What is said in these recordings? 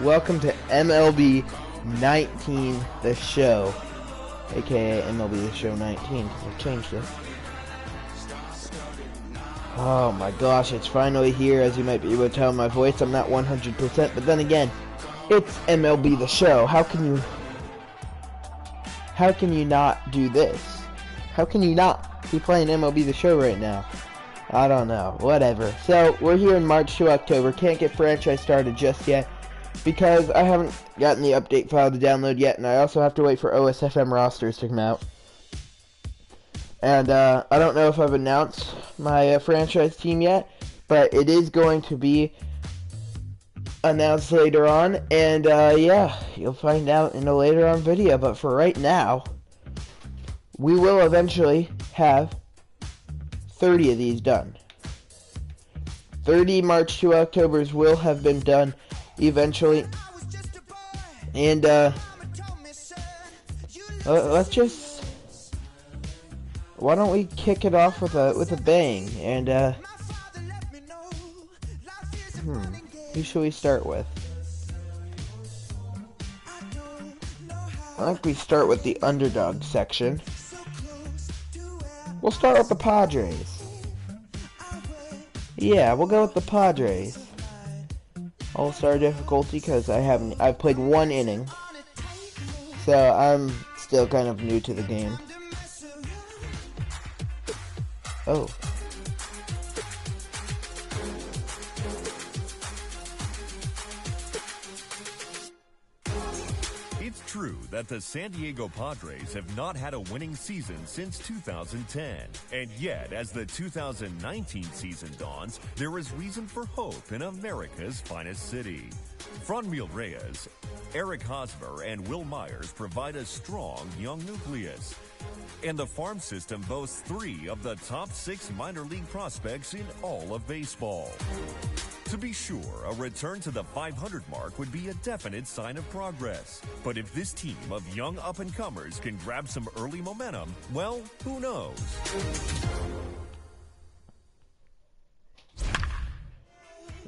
Welcome to MLB 19, the show, aka MLB the Show 19, because I've changed it. Oh my gosh, it's finally here. As you might be able to tell in my voice, I'm not 100%, but then again, it's MLB the Show. How can you not do this? How can you not be playing MLB the Show right now? I don't know. Whatever. So, we're here in March to October. Can't get franchise started just yet because I haven't gotten the update file to download yet, and I also have to wait for OSFM rosters to come out. And I don't know if I've announced my franchise team yet, but it is going to be announced later on, and yeah, you'll find out in a later on video. But for right now, we will eventually have 30 of these done. 30 March to Octobers will have been done eventually, and let's just, why don't we kick it off with a bang? And who should we start with? I think we start with the underdog section. We'll start with the Padres. Yeah, we'll go with the Padres. All-star difficulty because I've played one inning, so I'm still kind of new to the game. Oh. It's true that the San Diego Padres have not had a winning season since 2010. And yet, as the 2019 season dawns, there is reason for hope in America's finest city. Franmil Reyes, Eric Hosmer, and Will Myers provide a strong young nucleus. And the farm system boasts 3 of the top 6 minor league prospects in all of baseball. To be sure, a return to the 500 mark would be a definite sign of progress. But if this team of young up-and-comers can grab some early momentum, well, who knows?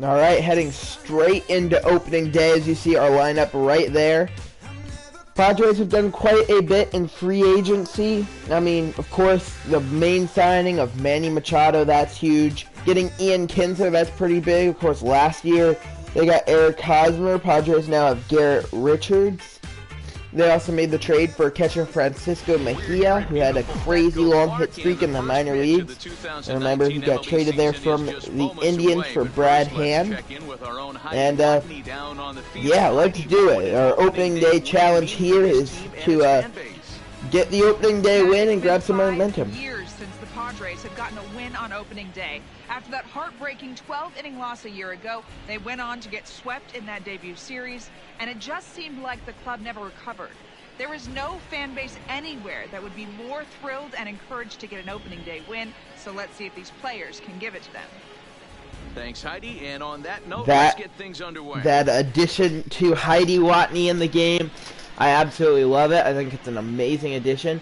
Alright, heading straight into opening day. As you see our lineup right there. Padres have done quite a bit in free agency. I mean, of course, the main signing of Manny Machado, that's huge. Getting Ian Kinsler, that's pretty big. Of course, last year they got Eric Hosmer. Padres now have Garrett Richards. They also made the trade for catcher Francisco Mejia, who had a crazy long hit streak in the minor leagues. And remember, he got traded there from the Indians for Brad Hand. And yeah, let's do it. Our opening day challenge here is to get the opening day win and grab some momentum. Padres have gotten a win on opening day. After that heartbreaking 12-inning loss a year ago, they went on to get swept in that debut series, and it just seemed like the club never recovered. There is no fan base anywhere that would be more thrilled and encouraged to get an opening day win, so let's see if these players can give it to them. Thanks, Heidi, and on that note, let's get things underway. That addition to Heidi Watney in the game, I absolutely love it. I think it's an amazing addition.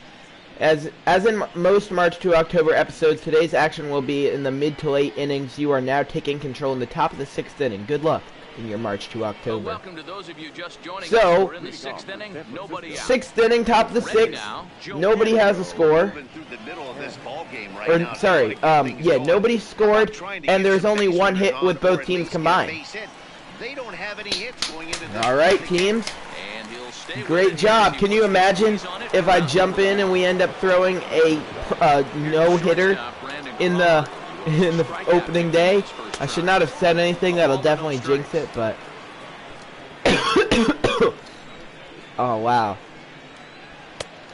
As in most March to October episodes, today's action will be in the mid to late innings. You are now taking control in the top of the 6th inning. Good luck in your March to October. Well, welcome to those of you just joining us. So, in the 6th inning, nobody out. 6th inning, top of the 6th. Nobody has a score. Yeah, nobody scored, and there's only one hit with both teams combined. All right, teams. Great job. Can you imagine if I jump in and we end up throwing a no-hitter in the opening day? I should not have said anything. That'll definitely jinx it, but oh wow.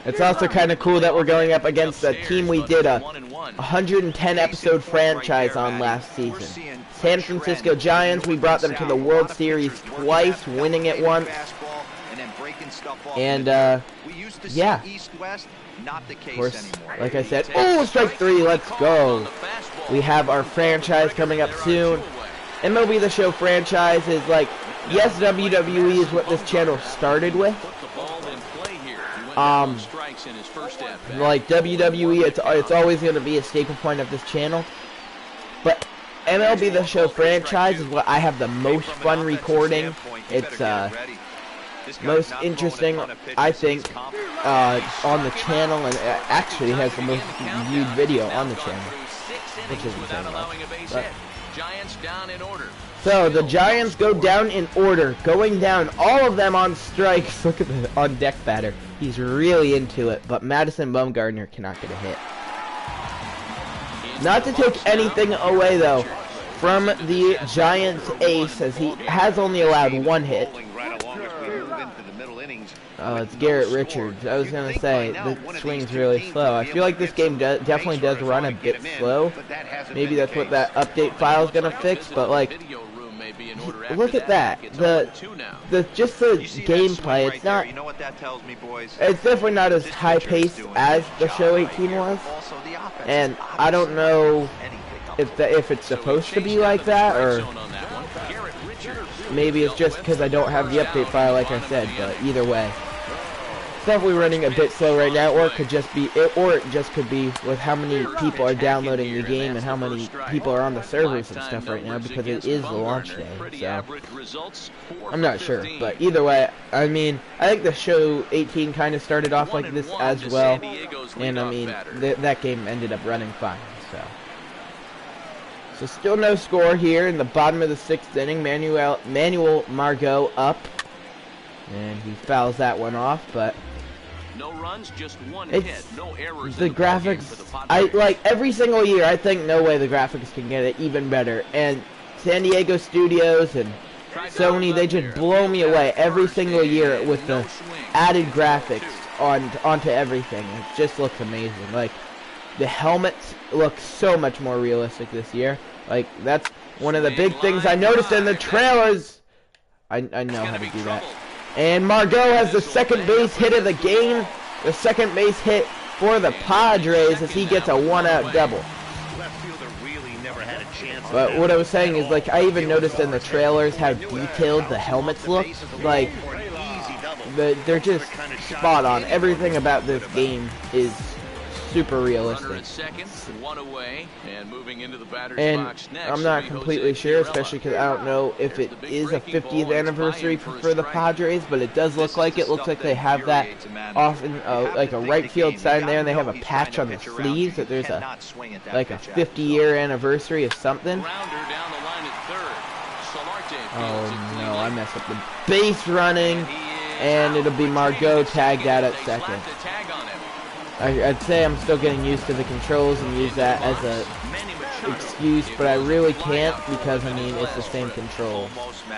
It's also kind of cool that we're going up against a team we did a 110 episode franchise on last season. San Francisco Giants. We brought them to the World Series twice, winning it once. And yeah, of course, like I said, oh, strike 3, let's go. We have our franchise coming up soon. MLB The Show franchise is like, yes, WWE is what this channel started with. Like WWE, it's always going to be a staple point of this channel. But MLB The Show franchise is what I have the most fun recording. It's most interesting, I think, on the channel, and actually has the most viewed video on the channel, which isn't saying much. So the Giants go down in order, going down all of them on strikes. Look at the on-deck batter. He's really into it, but Madison Bumgarner cannot get a hit. Not to take anything away, though, from the Giants ace, as he has only allowed one hit. Oh, it's Garrett Richards. I was going to say, the swing's really slow. I feel like this game definitely does run a bit slow. Maybe that's what that update file is going to fix, but, like, look at that. Just the gameplay, it's not, it's definitely not as high-paced as the Show 18 was. And I don't know if it's supposed to be like that, or maybe it's just because I don't have the update file, like I said. But either way, it's definitely running a bit slow right now, or it could just be, or it just could be with how many people are downloading the game and how many people are on the servers and stuff right now, because it is the launch day. So I'm not sure, but either way, I mean, I think the Show 18 kind of started off like this as well, and I mean, that game ended up running fine. So still no score here in the bottom of the 6th inning. Manuel Margot up, and he fouls that one off, but no runs, just one hit, no errors. The graphics, I like every single year. I think no way the graphics can get it even better. And San Diego Studios and Sony, they just blow me away every single year with the added graphics onto everything. It just looks amazing. Like, the helmets look so much more realistic this year. Like, that's one of the big things I noticed in the trailers. I know how to do that. And Margot has the second base hit of the game. The second base hit for the Padres as he gets a one-out double. But what I was saying is, like, I even noticed in the trailers how detailed the helmets look. Like, they're just spot on. Everything about this game is super realistic. And I'm not completely sure, especially because I don't know if it is a 50th anniversary for the Padres, but it does look like it. Looks like they have that often, like a right field sign there, and they have a patch on the sleeves that there's a like a 50-year anniversary of something. Oh no, I messed up the base running, and it'll be Margot tagged out at second. I'd say I'm still getting used to the controls and use that as a excuse, but I really can't, because I mean, it's the same control.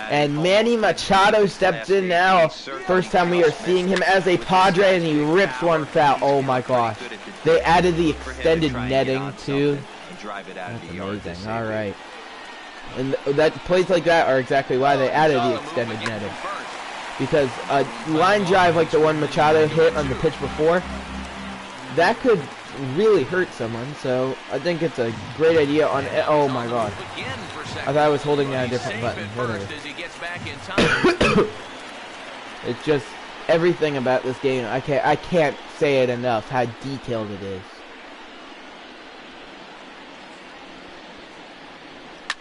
And Manny Machado steps in now. First time we are seeing him as a Padre, and he rips one foul. Oh my gosh. They added the extended netting too. That's amazing. Alright. And that plays like that are exactly why they added the extended netting. Because a line drive like the one Machado hit on the pitch before, that could really hurt someone, so I think it's a great idea on oh my god. I thought I was holding down a different button. Whatever. It's just everything about this game. I can't say it enough how detailed it is.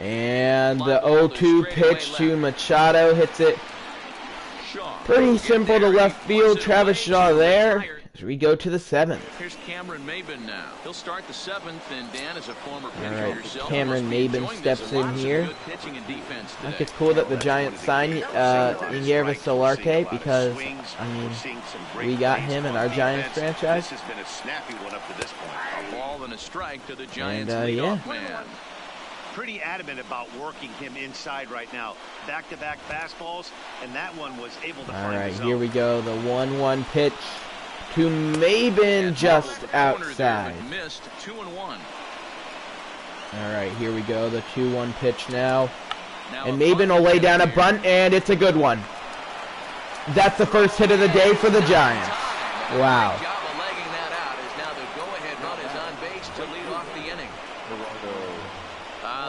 And the 0-2 pitch to Machado hits it pretty simple to left field. Travis Shaw there. As we go to the 7th. Here's Cameron Maben now. He'll start the 7th, and Dan is a former pitcher yourself. Cameron Maben steps in here. I think it's cool that the Giants signed Yervis Solarte, because I mean, we got him in our Giants franchise. This has been a snappy one up to this point. A ball and a strike to the Giants leadoff man. Pretty adamant about working him inside right now. Back-to-back fastballs, and that one was able to find his own. Here we go. The 1-1 pitch to Maben, just outside. Missed 2-1. Alright, here we go. The 2-1 pitch now. And Maben will lay down a bunt, and it's a good one. That's the first hit of the day for the Giants. Wow.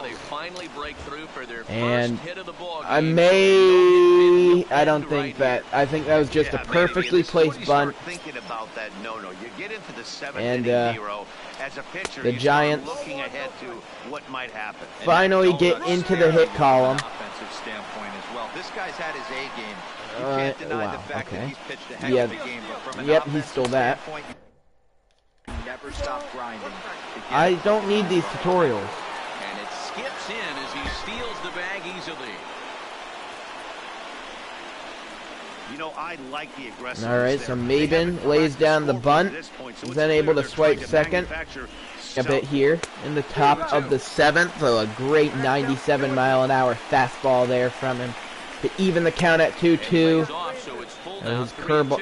They finally break through for their first hit of the ball game. I don't think that. I think that was just a perfectly placed bunt. Thinking about that, no. You get into the seventh And inning, Nero, as a pitcher, the you Giants start looking ahead to what might happen. finally get into the hit column. Offensive standpoint as well. This guy's had his A game. You All can't right, deny wow, the fact okay. that he's pitched a heck Yeah. of a game, but from an Yep, he offensive stole that. standpoint, you never stop grinding. to get I it. don't need these tutorials. And it skips in as he steals the bag easily. You know, I like the aggressiveness. All right, so there. They Maben haven't lays cracked the down the scoreboard bunt. at this point, so Is it's then clear able to they're swipe trying to second. manufacture A bit here in the top of the seventh. So a great 97-mile-an-hour fastball there from him to even the count at 2-2.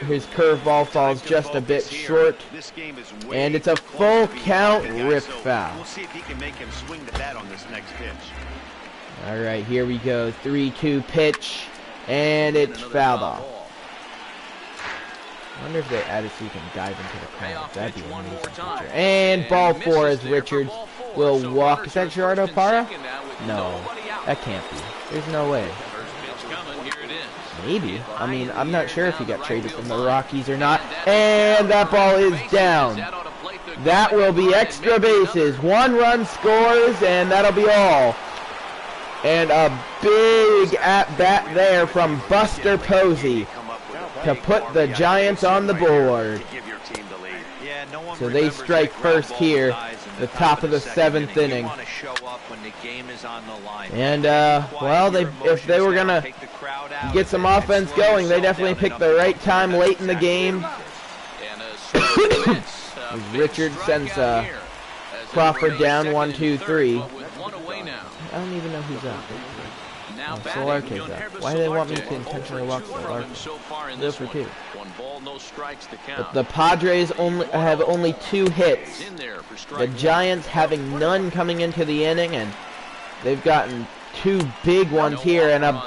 His curveball falls just a bit short. This game is way And it's a too close full to be count decided, guys, rip so foul. We'll see if he can make him swing the bat on this next pitch. All right, here we go. 3-2 pitch, and it's fouled off. I wonder if they added so you can dive into the corner. That'd be an amazing feature. And ball four as Richards will walk. Is that Gerardo Parra? No, that can't be. There's no way. Maybe. I mean, I'm not sure if he got traded from the Rockies or not. And that ball is down. That will be extra bases. 1 run scores, and that'll be all. And a big at-bat there from Buster Posey to put the Giants on the board. Yeah, no one So they remembers strike that ground first ball here, dies in the top top of of the second 7th inning. You want to show up when the game is on the line. And, well, if they were going to get some offense going, they definitely picked the right time late in the game. Richard sends Crawford down 1-2-3. I don't even know who's up. Oh, Solarte's up. Why do they want me to intentionally walk Solarte? 0 for 2. But the Padres have only 2 hits. The Giants having none coming into the inning, and they've gotten 2 big ones here, and a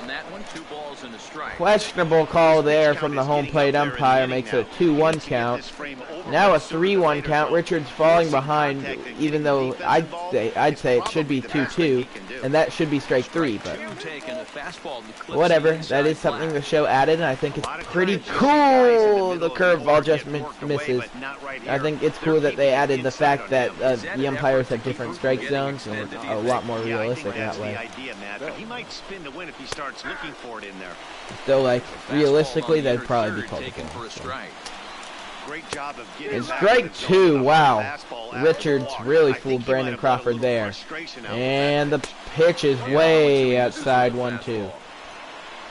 questionable call there from the home plate umpire makes it a 2-1 count. Now a 3-1 count. Richards falling behind, even though I'd say it should be 2-2, and that should be strike 3. But whatever, that is something the show added, and I think it's pretty cool. The curveball just misses. I think it's cool that they added the fact that the umpires have different strike zones, and it's a lot more realistic that way. He might spin to win if he starts looking for it in there. Though, like, realistically, that'd probably be called a strike. Great job of and strike 2, wow. Richards really fooled Brandon Crawford there. And the pitch is way outside 1-2.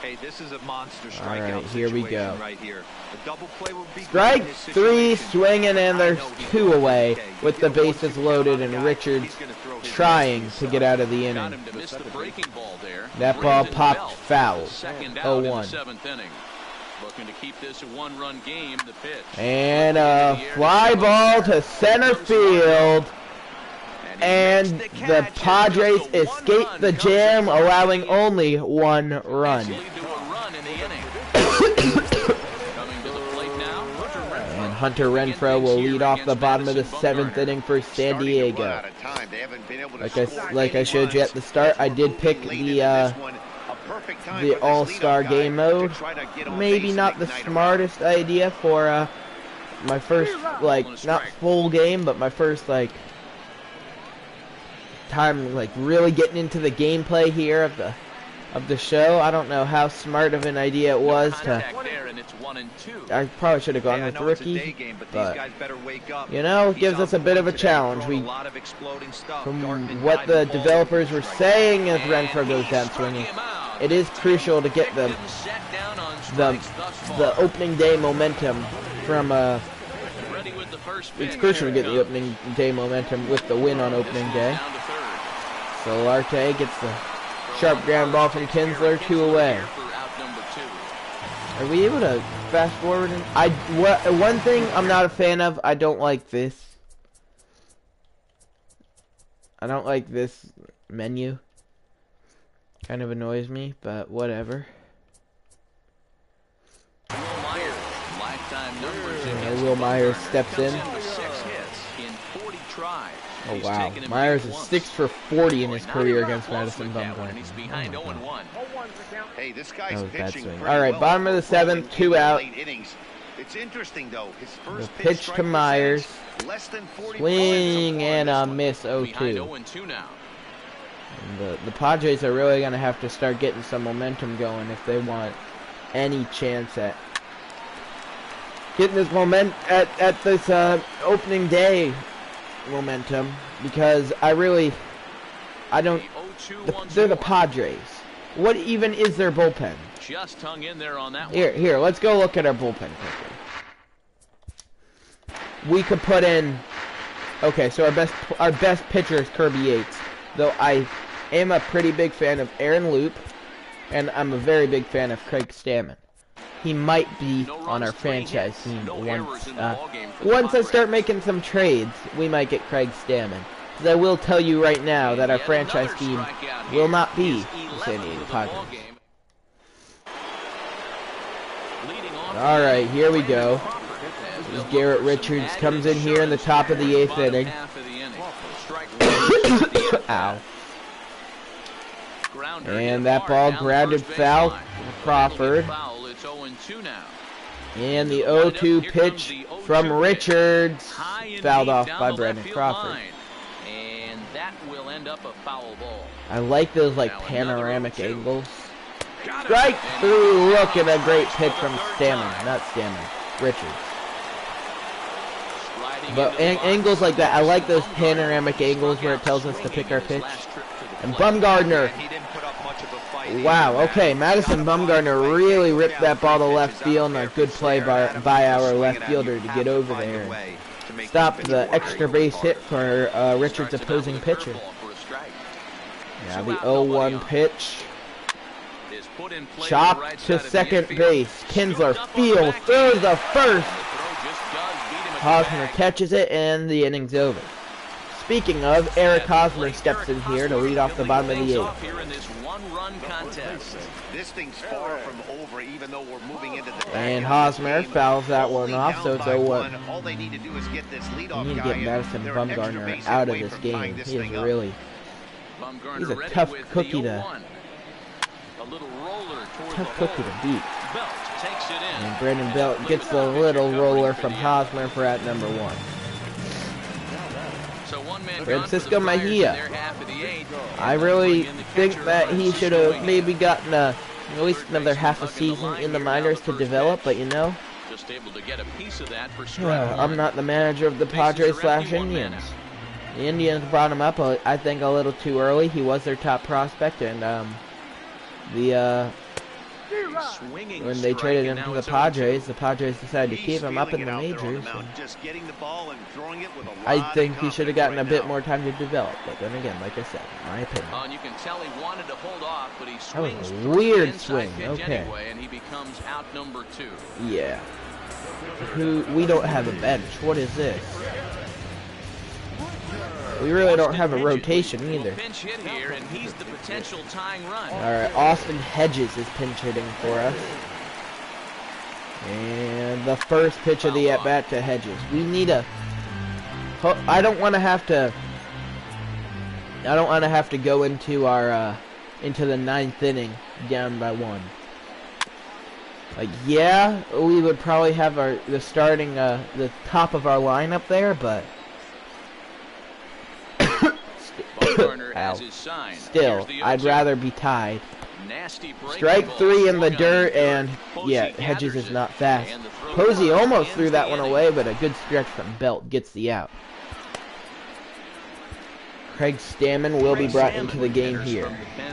Hey, this is a monster All right, here we go. Right here. A double play would be Strike 3, swinging, and there's 2 away with the bases loaded, and Richards trying to get out of the inning. That ball popped foul. 0-1. Looking to keep this a 1-run game. The pitch. And a fly ball to center field. And the Padres escape the jam, allowing only 1 run. And Hunter Renfroe will lead off the bottom of the 7th inning for San Diego. Like I showed you at the start, I did pick the All-Star game mode. Maybe not the smartest idea for my first, like, not full game, but my first, like, time, like, really getting into the gameplay here of the show. I don't know how smart of an idea it was to. I probably should have gone with rookie, but you know, it gives us a bit of a challenge. From what the developers were saying as Renfroe goes down swinging, it is crucial to get the opening day momentum from it's crucial to get the opening day momentum with the win on opening day. Solarte gets the sharp ground ball from Kinsler, 2 away. Are we able to fast forward? One thing I'm not a fan of, I don't like this. I don't like this menu. Kind of annoys me, but whatever. Will Myers steps in. Oh wow, Myers is 6 for 40 in his career against Madison Bumgarner. He's behind 0-1. Hey, this That guy's was a bad pitching swing. pretty All right, well. bottom of the seventh, 2 out. Late innings. It's interesting though. His first The pitch to Myers. less than 40 Swing and a miss, Behind 0-2. 0-2 now. And the Padres are really going to have to start getting some momentum going if they want any chance at getting this at this opening day momentum, because they're the Padres. What even is their bullpen? Just hung in there on that one. Here, let's go look at our bullpen quickly. We could put in, okay, so our best pitcher is Kirby Yates, though I am a pretty big fan of Aaron Loop, and I'm a very big fan of Craig Stammen. He might be on our franchise team once I start making some trades. We might get Craig Stammen. Because I will tell you right now that our franchise team will not be the San Diego Padres. All right, here we go. Garrett Richards comes in here in the top of the 8th inning. Ow. And that ball grounded foul for Crawford. And the 0-2 pitch from Richards, fouled off by Brandon Crawford. And that will end up a foul ball. I like those panoramic angles. Strike through. Look at a great pitch from Richards. But angles like that, I like those panoramic angles where it tells us to pick our pitch. And Bumgarner. Wow, okay, Madison Bumgarner really ripped that ball to left field, and a good play by our left fielder to get over there and stop the extra base hit for Richards' opposing pitcher. Now the 0-1 pitch. Chopped to second base. Kinsler field, throws the first. Hosmer catches it, and the inning's over. Speaking of, Eric Hosmer steps in here to lead off the bottom of the 8th. This thing's far from over, even though we're moving into the and Hosmer fouls that one off, so it's 0-1. All they need to do is get this leadoff We need to get Madison Bumgarner out of this game. He is really, he's a tough cookie to beat. And Brandon Belt gets the little roller from Hosmer for at number 1. Francisco Mejia. I really think that he should have maybe gotten at least another half a season in the minors to develop, but you know, I'm not the manager of the Padres/Indians. The Indians brought him up, I think, a little too early. He was their top prospect, and when they traded him to the Padres decided to keep him up in the majors. I think he should have gotten a bit more time to develop, but then again, like I said, in my opinion. You can tell he wanted to hold off, but he swings that was a weird swing. Okay. Anyway, and he becomes out number 2. Yeah. We don't have a bench. What is this? We really don't have a rotation either. Alright, Austin Hedges is pinch hitting for us. And the first pitch of the at-bat to Hedges. We need a... I don't want to have to go into our into the 9th inning down by 1. Like, yeah, we would probably have the starting the top of our lineup there, but still, I'd rather be tied. Strike 3 in the dirt, and yeah, Hedges is not fast. Posey almost threw that one away, but a good stretch from Belt gets the out. Craig Stammen will be brought into the game here.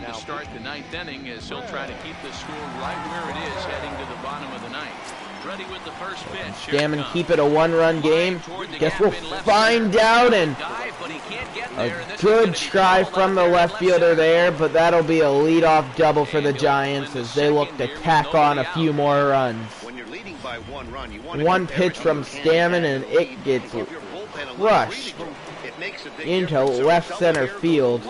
To start the 9th inning, as he'll try to keep the score right where it is heading to the bottom of the 9th. Ready with the first pitch. Stammen keep it a 1-run game. Guess we'll find out, and a good try from the left fielder there, but that'll be a leadoff double for the Giants as they look to tack on a few more runs. One pitch from Stammen, and it gets crushed into left center field,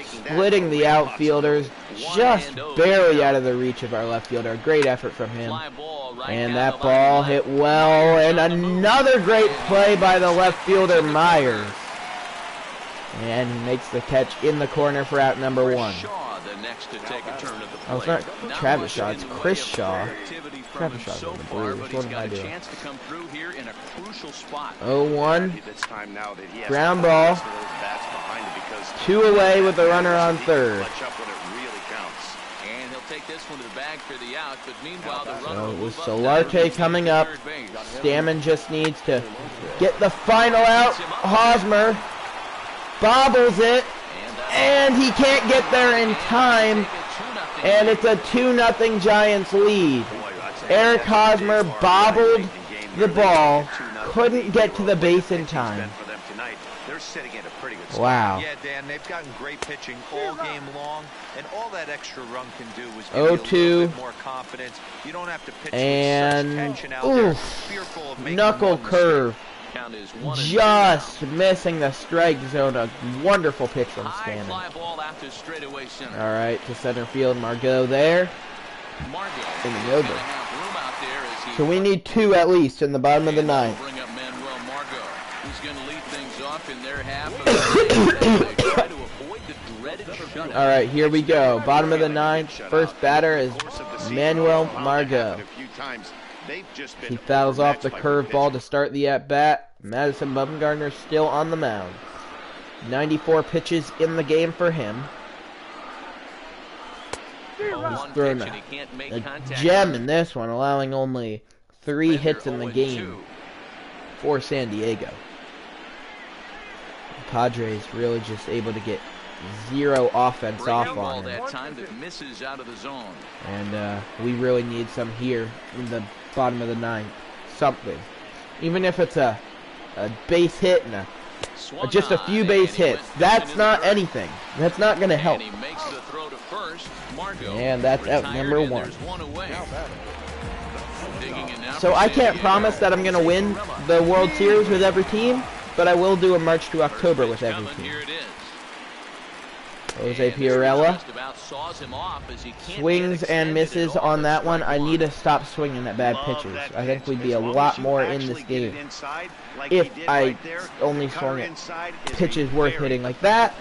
splitting the outfielders just barely out of the reach of our left fielder. Great effort from him. And that ball hit well, and another great play by the left fielder, Myers. And he makes the catch in the corner for out number 1. Shaw, the next to take a turn at the Oh, it's plate. not Travis Shaw, it's in the way Chris of Shaw. productivity from Travis him Shaw's so on the far, Brewers. but What he's am I got a doing? chance to come through here in a crucial spot. 0-1. It's time now that he has Ground to ball. rest of those bats behind him because 2 away with the runner on he can third. clutch up when it really counts. And he'll take this one to the bag for the out, but meanwhile the runner So will with move up Solarte to coming up, third base. Stammen just needs to get the final out. Hosmer bobbles it, and he can't get there in time, and it's a 2-0 Giants lead. Eric Hosmer bobbled the ball, couldn't get to the base in time. They're sitting in a pretty good spot. Wow. Yeah, Dan, they've gotten great pitching all game long, and all that extra run can do is give 0-2. you a little bit more confidence. You don't have to pitch And with such tension out there, oof, fearful of making knuckle one curve, Count is 1-2 just missing the strike zone. A wonderful pitch from high Stammen. fly ball out to straightaway center. All right, to center field, Margot there. Margot Inning gonna over. have room out there as he So we need 2 at least in the bottom of the And that'll 9th. bring up Manuel Margot, who's going to lead things off in their half of the they try to avoid the dreaded shutout. All right, here we go. Bottom of the 9th. First batter is Manuel Margot. He fouls off the curveball to start the at-bat. Madison Bumgarner still on the mound. 94 pitches in the game for him. He's thrown a gem in this one, allowing only 3 hits in the game for San Diego. The Padres really just able to get 0 offense off on him. That time that misses out of the zone. And we really need some here in the bottom of the 9th. Something. Even if it's a base hit and just a few base hits. That's not anything. That's not going to help. And he makes the throw to first. Margot And that's out number 1. there's one away. So I can't promise that I'm going to win the World Series with every team, but I will do a March to October with every team. Here it is. Jose Piorella swings and misses on that one. I need to stop swinging at bad pitches. I think we'd be a lot more in this game if I only swung at pitches worth hitting like that.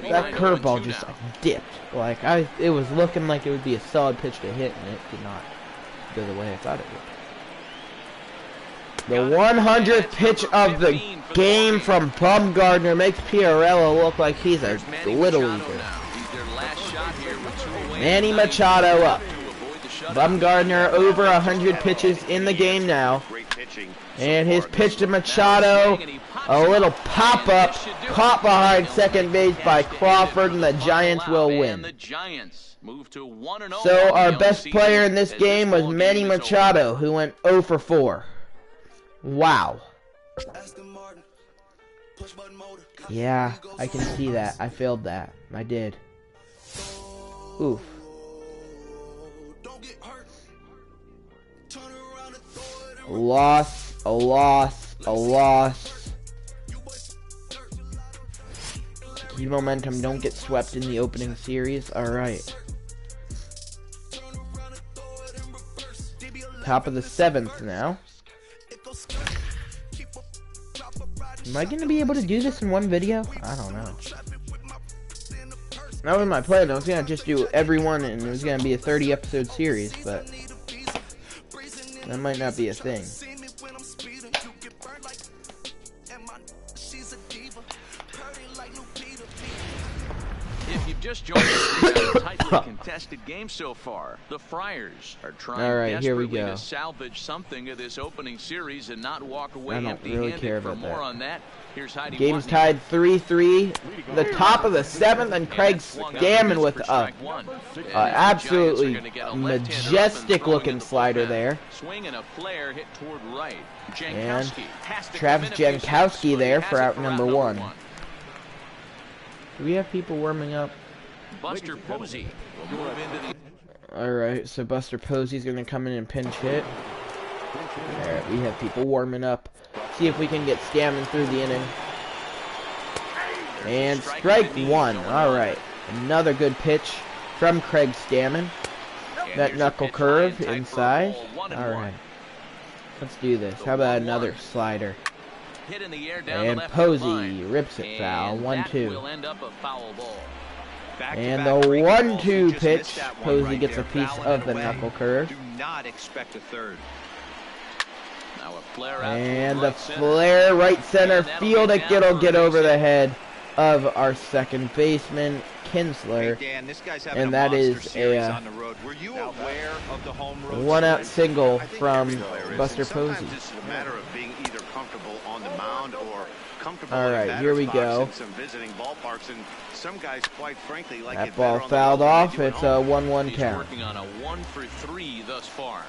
That curveball just dipped. Like it was looking like it would be a solid pitch to hit, and it did not go the way I thought it would. The 100th pitch of the game from Bumgarner makes Piorella look like he's a little leaguer. Manny Machado up. Bumgarner over 100 pitches in the game now. And his pitch to Machado, a little pop-up, caught behind second base by Crawford, and the Giants will win. So our best player in this game was Manny Machado, who went 0 for 4. Wow. Yeah, I can see that. I failed that. I did. Oof. A loss, a loss, a loss. Keep momentum, don't get swept in the opening series. Alright. Top of the 7th now. Am I gonna be able to do this in one video? I don't know. That was my plan. I was gonna just do every one, and it was gonna be a 30-episode series, but that might not be a thing. If you've just joined us, we've got a tightly contested game so far. The Friars are trying desperately to salvage something of this opening series and not walk away empty-handed. For more on that, here's Heidi. Game's tied 3-3. The top of the 7th, and Craig Stammen with absolutely majestic-looking slider there. Swing and a flare hit toward right. And Travis Jankowski there for out number 1. Do we have people warming up? Buster Posey will move into the... Alright, so Buster Posey's going to come in and pinch hit. Alright, we have people warming up. See if we can get Stammen through the inning. And strike 1. Alright, another good pitch from Craig Stammen. That knuckle curve inside. Alright, let's do this. How about another slider? hit in the air down and the left Posey line. rips it foul. 1-2. Will end up a foul ball. And the 1-2 pitch. Posey gets a piece of the knuckle curve. Do not expect a third. Now a flare out And right the center. flare right center And that'll field. get It down will for a get over base the hit. head of our second baseman, Kinsler. Hey Dan, this guy's having And a that monster is series a on the road. Were you aware of the home road? one-out series? single I think from every player is, Buster and sometimes Posey. It's a matter of being either comfortable on the mound or comfortable All in right, batter's here we box go. in some visiting ballparks, and some guys, quite frankly, like That it ball better on the fouled road than they off. do at It's a home. 1-1 He's count. working on a 1-for-3 thus far.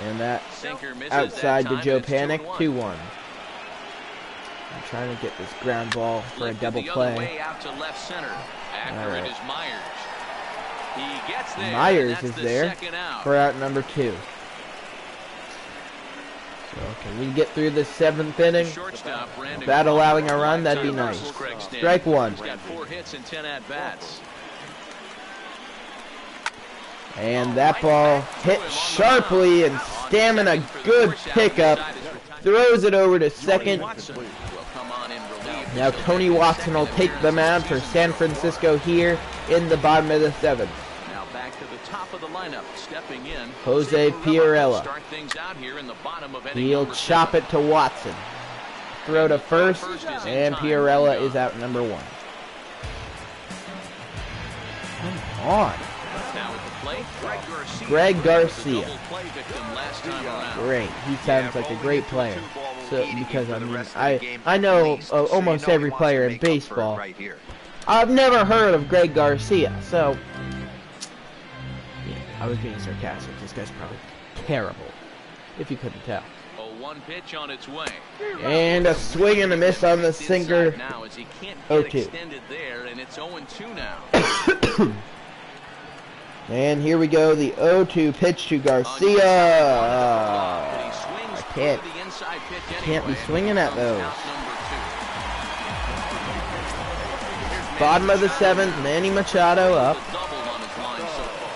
And that Sinker misses outside that to time, Joe and it's Panic, 2-1. 2-1. I'm trying to get this ground ball for a Lifted double the other play. way out to left center. After All right. it is Myers. He gets there. Myers and that's is the there second out. for out number 2. So can we get through the 7th inning Shortstop, Brandon without allowing a Crawford. run? That'd be Left-side nice. versus Craig Stanton. Strike 1. He's got 4 hits and 10 at-bats. And that ball hit sharply, and Stamina, good pickup, throws it over to second. Watson will come on in relief. Now Tony Watson will take the mound for San Francisco here in the bottom of the 7th. Now back to the top of the lineup, stepping in. Jose Pirella. Start things out here in the bottom of inning He'll number chop 7. it to Watson. Throw to first, and Pirella is out number 1. Come on. Now at the plate, Greg Garcia. Double play victim last time around. Great. He sounds like a great player. So because I know almost every player in baseball. I've never heard of Greg Garcia, so yeah, I was being sarcastic. This guy's probably terrible, if you couldn't tell. A 1 pitch on its way. And a swing and a miss on the Inside sinker. now as he can't get 0-2. extended there, and it's 0-2 now. And here we go, the 0-2 pitch to Garcia. But he swings I can't. for the inside pitch Can't be anyway. swinging at those. Out number 2. Bottom of the 7th, Manny Machado up. Doubled on his line so far.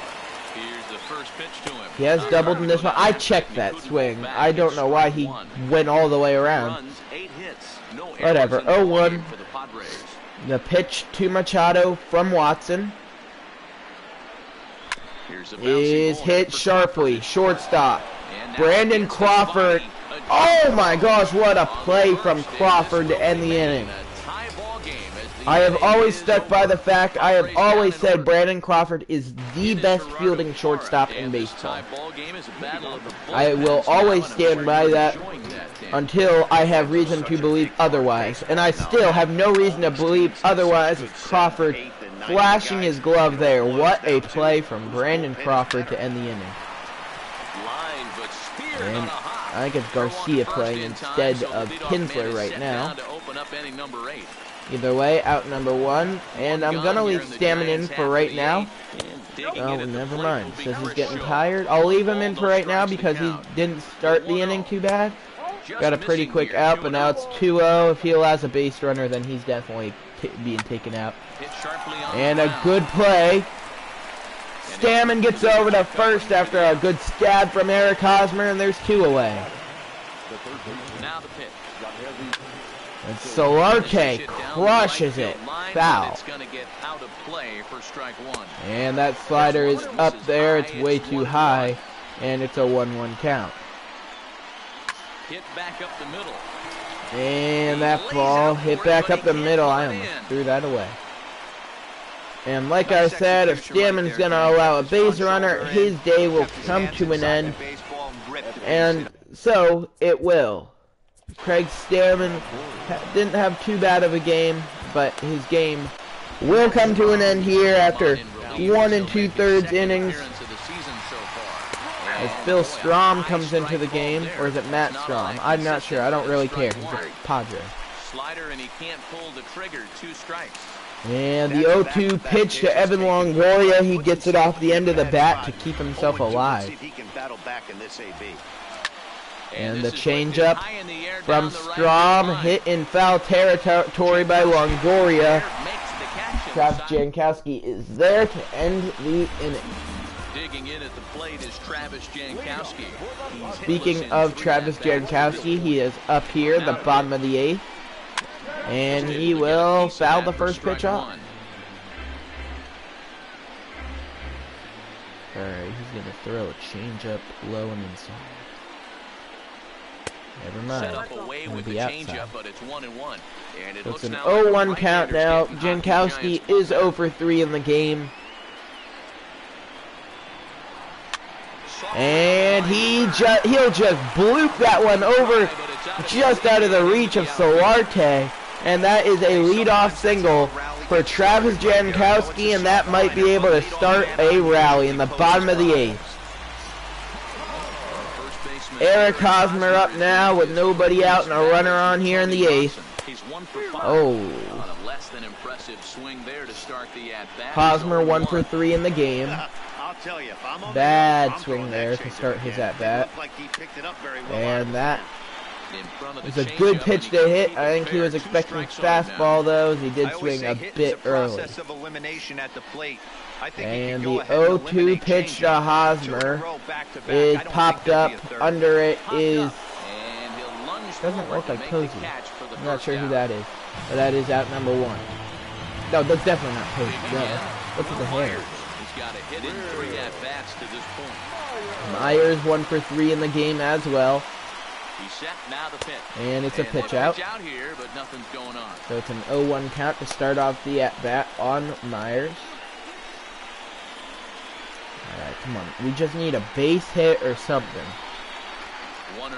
Here's the first pitch to him. He has doubled in this one. I checked that swing. I don't know why he went all the way around. Runs, 8 hits, no errors Whatever. in the ball 0-1. game for the Padres. The pitch to Machado from Watson Here's a bouncing is ball hit for sharply. Crawford. Shortstop. And now Brandon against the Crawford. body. Oh my gosh, what a play from Crawford to end the inning. I have always stuck by the fact, I have always said Brandon Crawford is the best fielding shortstop in baseball. I will always stand by that until I have reason to believe otherwise. And I still have no reason to believe otherwise with Crawford flashing his glove there. What a play from Brandon Crawford to end the inning. And I think it's Garcia playing instead of Kinsler right now. Either way, out number 1. And I'm going to leave Stammen in for right now. Oh, never mind. Says he's getting tired. I'll leave him in for right now because he didn't start the inning too bad. Got a pretty quick out, but now it's 2-0. If he allows a base runner, then he's definitely being taken out. And a good play. Stammen gets over to first after a good stab from Eric Hosmer, and there's 2 away. Now the pitch. And Solarte crushes it. Foul. It's going to get out of play for strike 1. And that slider is up there. It's way too high. And it's a 1-1 count. Hit back up the middle. And that ball hit back up the middle. I almost threw that away. And like I said, if Stammen's going to allow a base runner, his day will come to an end. And so it will. Craig Stammen didn't have too bad of a game, but his game will come to an end here after 1 2/3 innings. As Phil Strom comes into the game, or is it Matt Strom? I'm not sure. I don't really care. He's a Padre. Slider, and he can't pull the trigger. 2 strikes. And the 0-2 pitch to Evan Longoria. He gets it off the end of the bat to keep himself alive. And the changeup from Strom, hit in foul territory by Longoria. Travis Jankowski is there to end the inning. Digging in at the plate is Travis Jankowski. Speaking of Travis Jankowski, he is up here, the bottom of the 8th. And he will foul the first pitch off. Alright, he's going to throw a changeup low and inside. Never mind. Set up away with the changeup, but it's 1-1. And it's an 0-1 count now. Jankowski is 0 for 3 in the game. And he'll just bloop that one over just out of the reach of Solarte. And that is a leadoff single for Travis Jankowski, and that might be able to start a rally in the bottom of the 8th. Eric Hosmer up now with nobody out and a runner on here in the 8th. Oh. Hosmer 1 for 3 in the game. Bad swing there to start his at-bat. And that is a good pitch to hit. I think he was expecting fastball though, as he did swing a bit early. And the 0-2 pitch to Hosmer is popped up. Under it is, doesn't look like Posey. I'm not sure who that is, but that is out number 1. No, that's definitely not Posey. No, look at the hair. Myers 1 for 3 in the game as well. And it's a pitch out. So it's an 0-1 count to start off the at-bat on Myers. Alright, come on. We just need a base hit or something.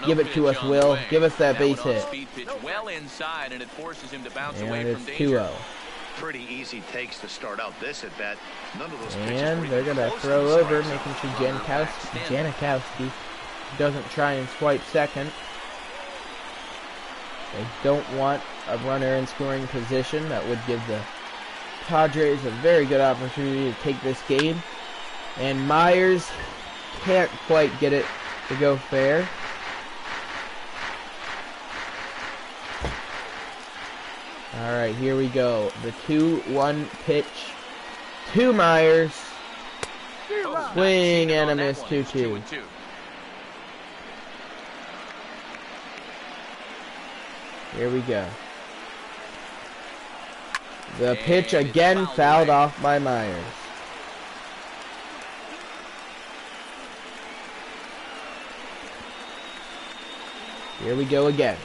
Give it to us, Will. Give us that base hit. And it's 2-0. Pretty easy takes to start out this at bat. None of those and they're gonna throw over, making sure Jankowski doesn't try and swipe second. They don't want a runner in scoring position. That would give the Padres a very good opportunity to take this game. And Myers can't quite get it to go fair. Alright, here we go. The 2-1 pitch to Myers. Swing and a miss, 2-2. Here we go. The pitch again fouled off by Myers. Here we go again.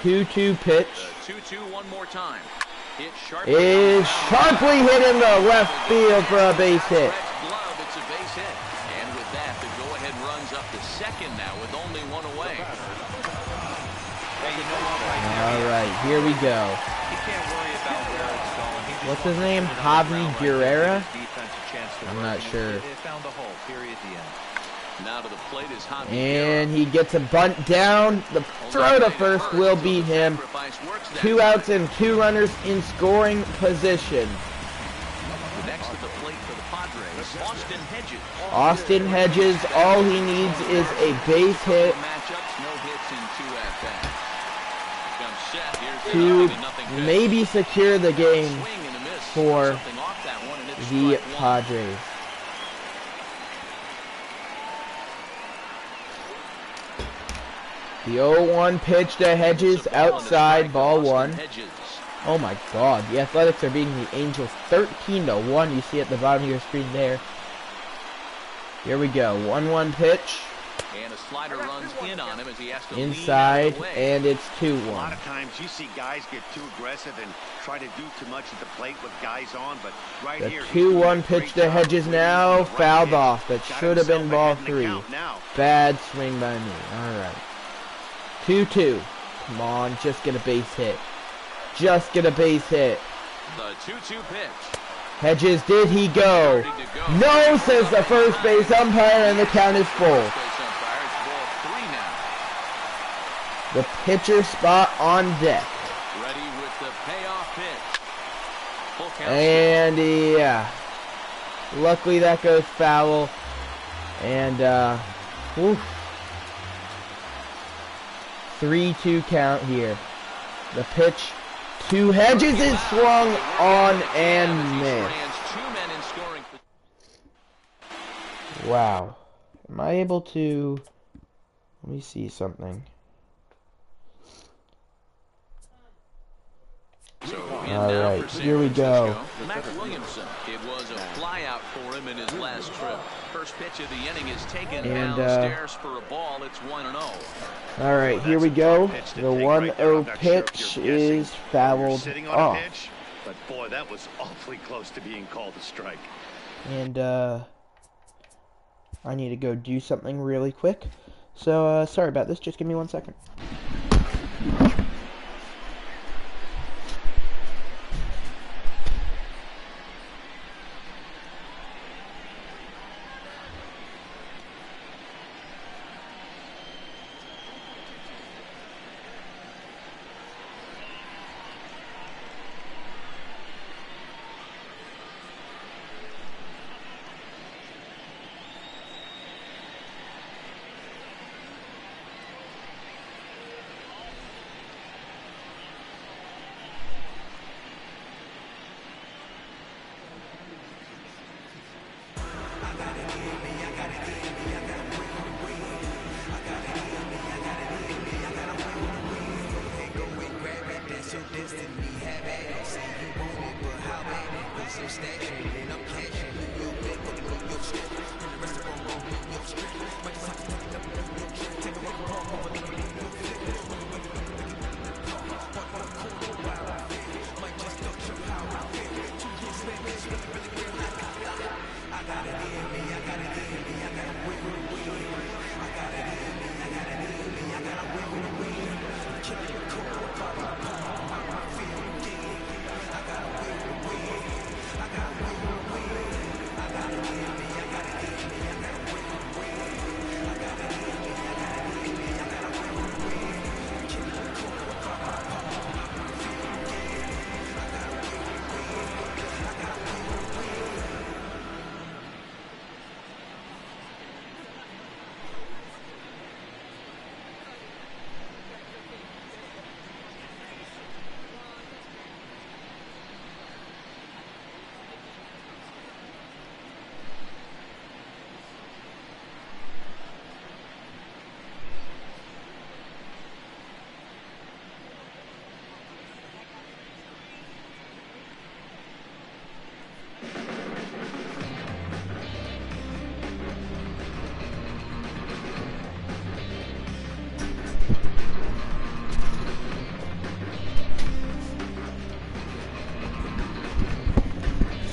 2-2 pitch. 2-2 one more time. Is sharply hit in the left field for a base hit. It's a base hit. And with that, the go-ahead runs up to second now with only 1 away. All right, here we go. What's his name? Javi Guerrera? I'm not sure. Now to the plate is Javi. And he gets a bunt down. The throw to first will beat him. 2 outs and 2 runners in scoring position. Next to the plate for the Padres, Austin Hedges. Austin Hedges, all he needs is a base hit to maybe secure the game for the Padres. The 0-1 pitch to Hedges outside, ball 1. Oh my God, the Athletics are beating the Angels 13-1. You see at the bottom of your screen there. Here we go, 1-1 pitch. And a slider runs in on him as he has to inside, and it's 2-1. A lot of times you see guys get too aggressive and try to do too much at the plate with guys on, but right the here, 2-1 pitch to Hedges now, fouled off. That should have been ball 3. Bad swing by me. All right. 2-2. Come on, just get a base hit. Just get a base hit. The 2-2 pitch. Hedges, did he go? No, says the first base umpire, and the count is full. The pitcher spot on deck. Ready with the payoff pitch. And yeah. Luckily that goes foul. And 3-2 count here. The pitch to Hedges is swung on and missed. Wow. Am I able to... Let me see something. So Alright, here we go. Mac Williamson. It was a flyout for him in his last trip. First pitch of the inning is taken downstairs for a ball. It's 1-0. Alright, here we go. The 1-0 pitch is fouled off. But boy, that was awfully close to being called a strike. And I need to go do something really quick. So sorry about this. Just give me 1 second.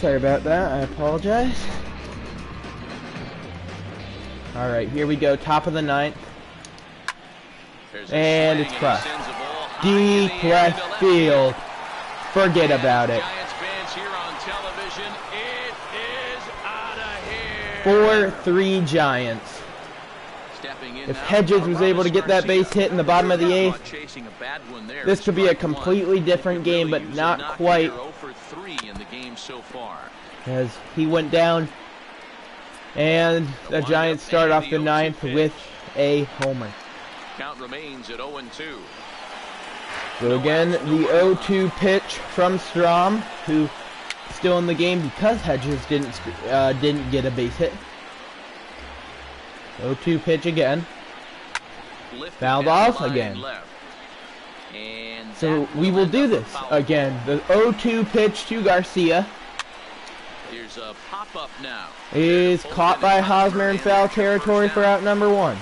Sorry about that, I apologize. Alright, here we go, top of the ninth. And it's crushed. Deep left field. Forget about it. 4-3 Giants. If Hedges was able to get that base hit in the bottom of the eighth, this could be a completely different game, but not quite. As he went down, and the Giants start off the ninth with a homer. Count remains at 0-2. So again, the 0-2 pitch from Strom, who still in the game because Hedges didn't get a base hit. 0-2 pitch again. Fouled off again. So we will do this again. The 0-2 pitch to Garcia Here's a pop-up now. Is caught by Hosmer in foul territory for out number 1.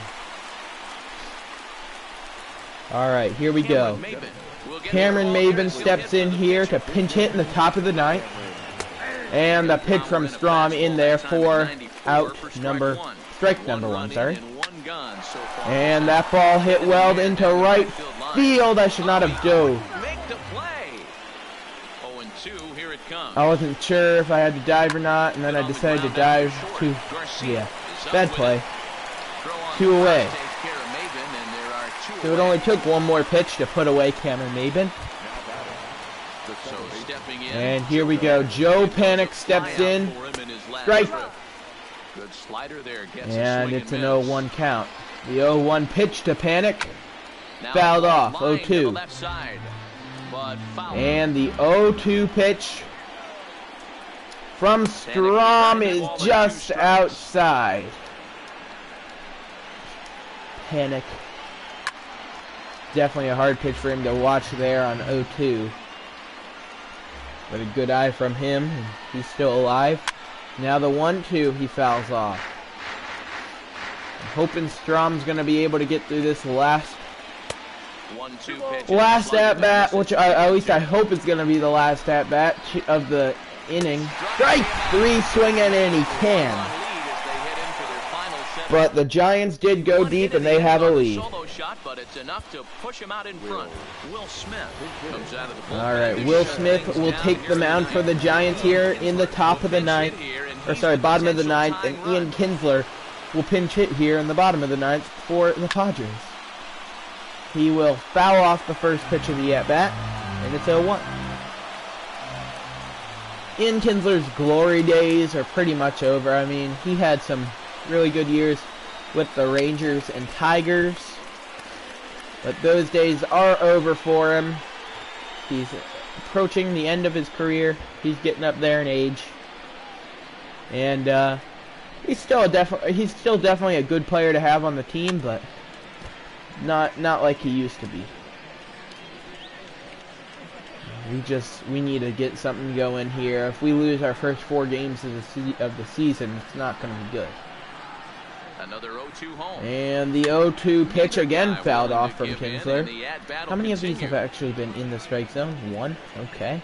Alright, here we go. Cameron Maben steps in here to pinch hit in the top of the ninth. And the pitch from Strom in there for strike number 1, sorry. And that ball hit well into right field. I should not have dove. I wasn't sure if I had to dive or not, and then I decided to dive to, bad play. 2 away. So it only took one more pitch to put away Cameron Maben. And here we go. Joe Panik steps in. Strike. And it's an 0-1 count. The 0-1 pitch to Panik. Fouled off. 0-2. And the 0-2 pitch from Strom is just outside. Panic. Definitely a hard pitch for him to watch there on 0-2. But a good eye from him. He's still alive. Now the 1-2, he fouls off. I'm hoping Strom's going to be able to get through this last at-bat, which at least I hope it's going to be the last at-bat of the inning. Strike 3, swinging, and he can. But the Giants did go deep, and they have a lead. Alright, Will Smith will take the mound for the Giants here in the top of the ninth. Or sorry, bottom of the ninth, and Ian Kinsler will pinch hit here in the bottom of the ninth for the Padres. He will foul off the first pitch of the at-bat, and it's 0-1. Ian Kinsler's glory days are pretty much over. I mean, he had some really good years with the Rangers and Tigers, but those days are over for him. He's approaching the end of his career. He's getting up there in age, and he's still definitely a good player to have on the team, but not like he used to be. We need to get something going here. If we lose our first 4 games of the season, it's not going to be good. Another 0-2 home. And the 0-2 pitch again fouled off from Kinsler. How many of these have actually been in the strike zone? 1? Okay.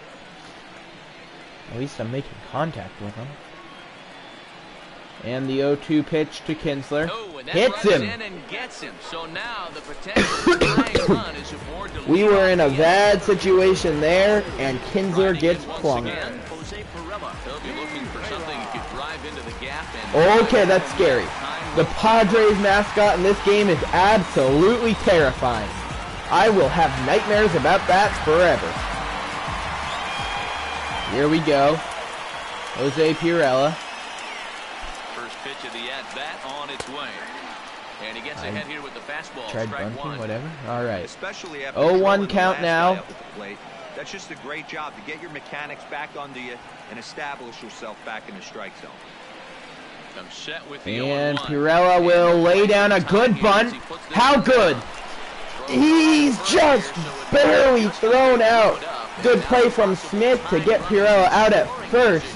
At least I'm making contact with him. And the 0-2 pitch to Kinsler. Hits him! So now the potential run is we were in a bad situation there, and Kinsler gets plunked. Okay, that's scary. The Padres mascot in this game is absolutely terrifying. I will have nightmares about that forever. Here we go. Jose Pirela. First pitch of the at-bat on its way. And he gets ahead here with the fastball. Tried bunting, whatever. Alright. 0-1 count now. That's just a great job to get your mechanics back under you and establish yourself back in the strike zone. And Pirela will lay down a good bunt. How good? He's just barely thrown out. Good play from Smith to get Pirela out at first.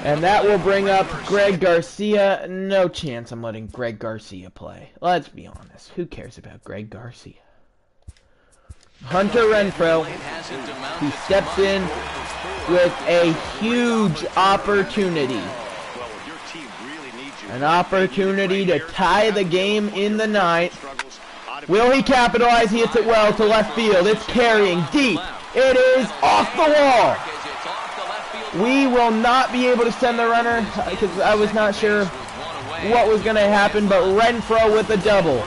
And that will bring up Greg Garcia. No chance I'm letting Greg Garcia play. Let's be honest. Who cares about Greg Garcia? Hunter Renfroe. He steps in with a huge opportunity. An opportunity to tie the game in the ninth. Will he capitalize? He hits it well to left field. It's carrying deep. It is off the wall. We will not be able to send the runner because I was not sure what was going to happen, but Renfroe with a double.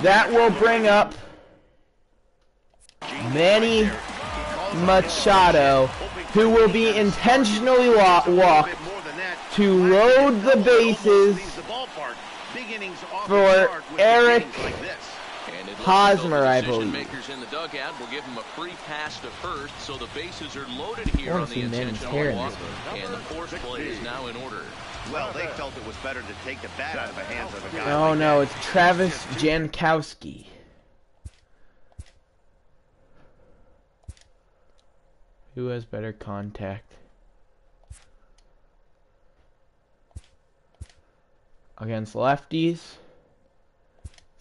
That will bring up Manny Machado, who will be intentionally walked to load the bases for Eric Hosmer, I believe. In the dugout will give him a free pass to first, so the bases are loaded here on the intentional walk, and the force play is now in order. Well, they felt it was better to take the bat out of the hands of a guy. Oh no, it's Travis Jankowski. Who has better contact? Against lefties?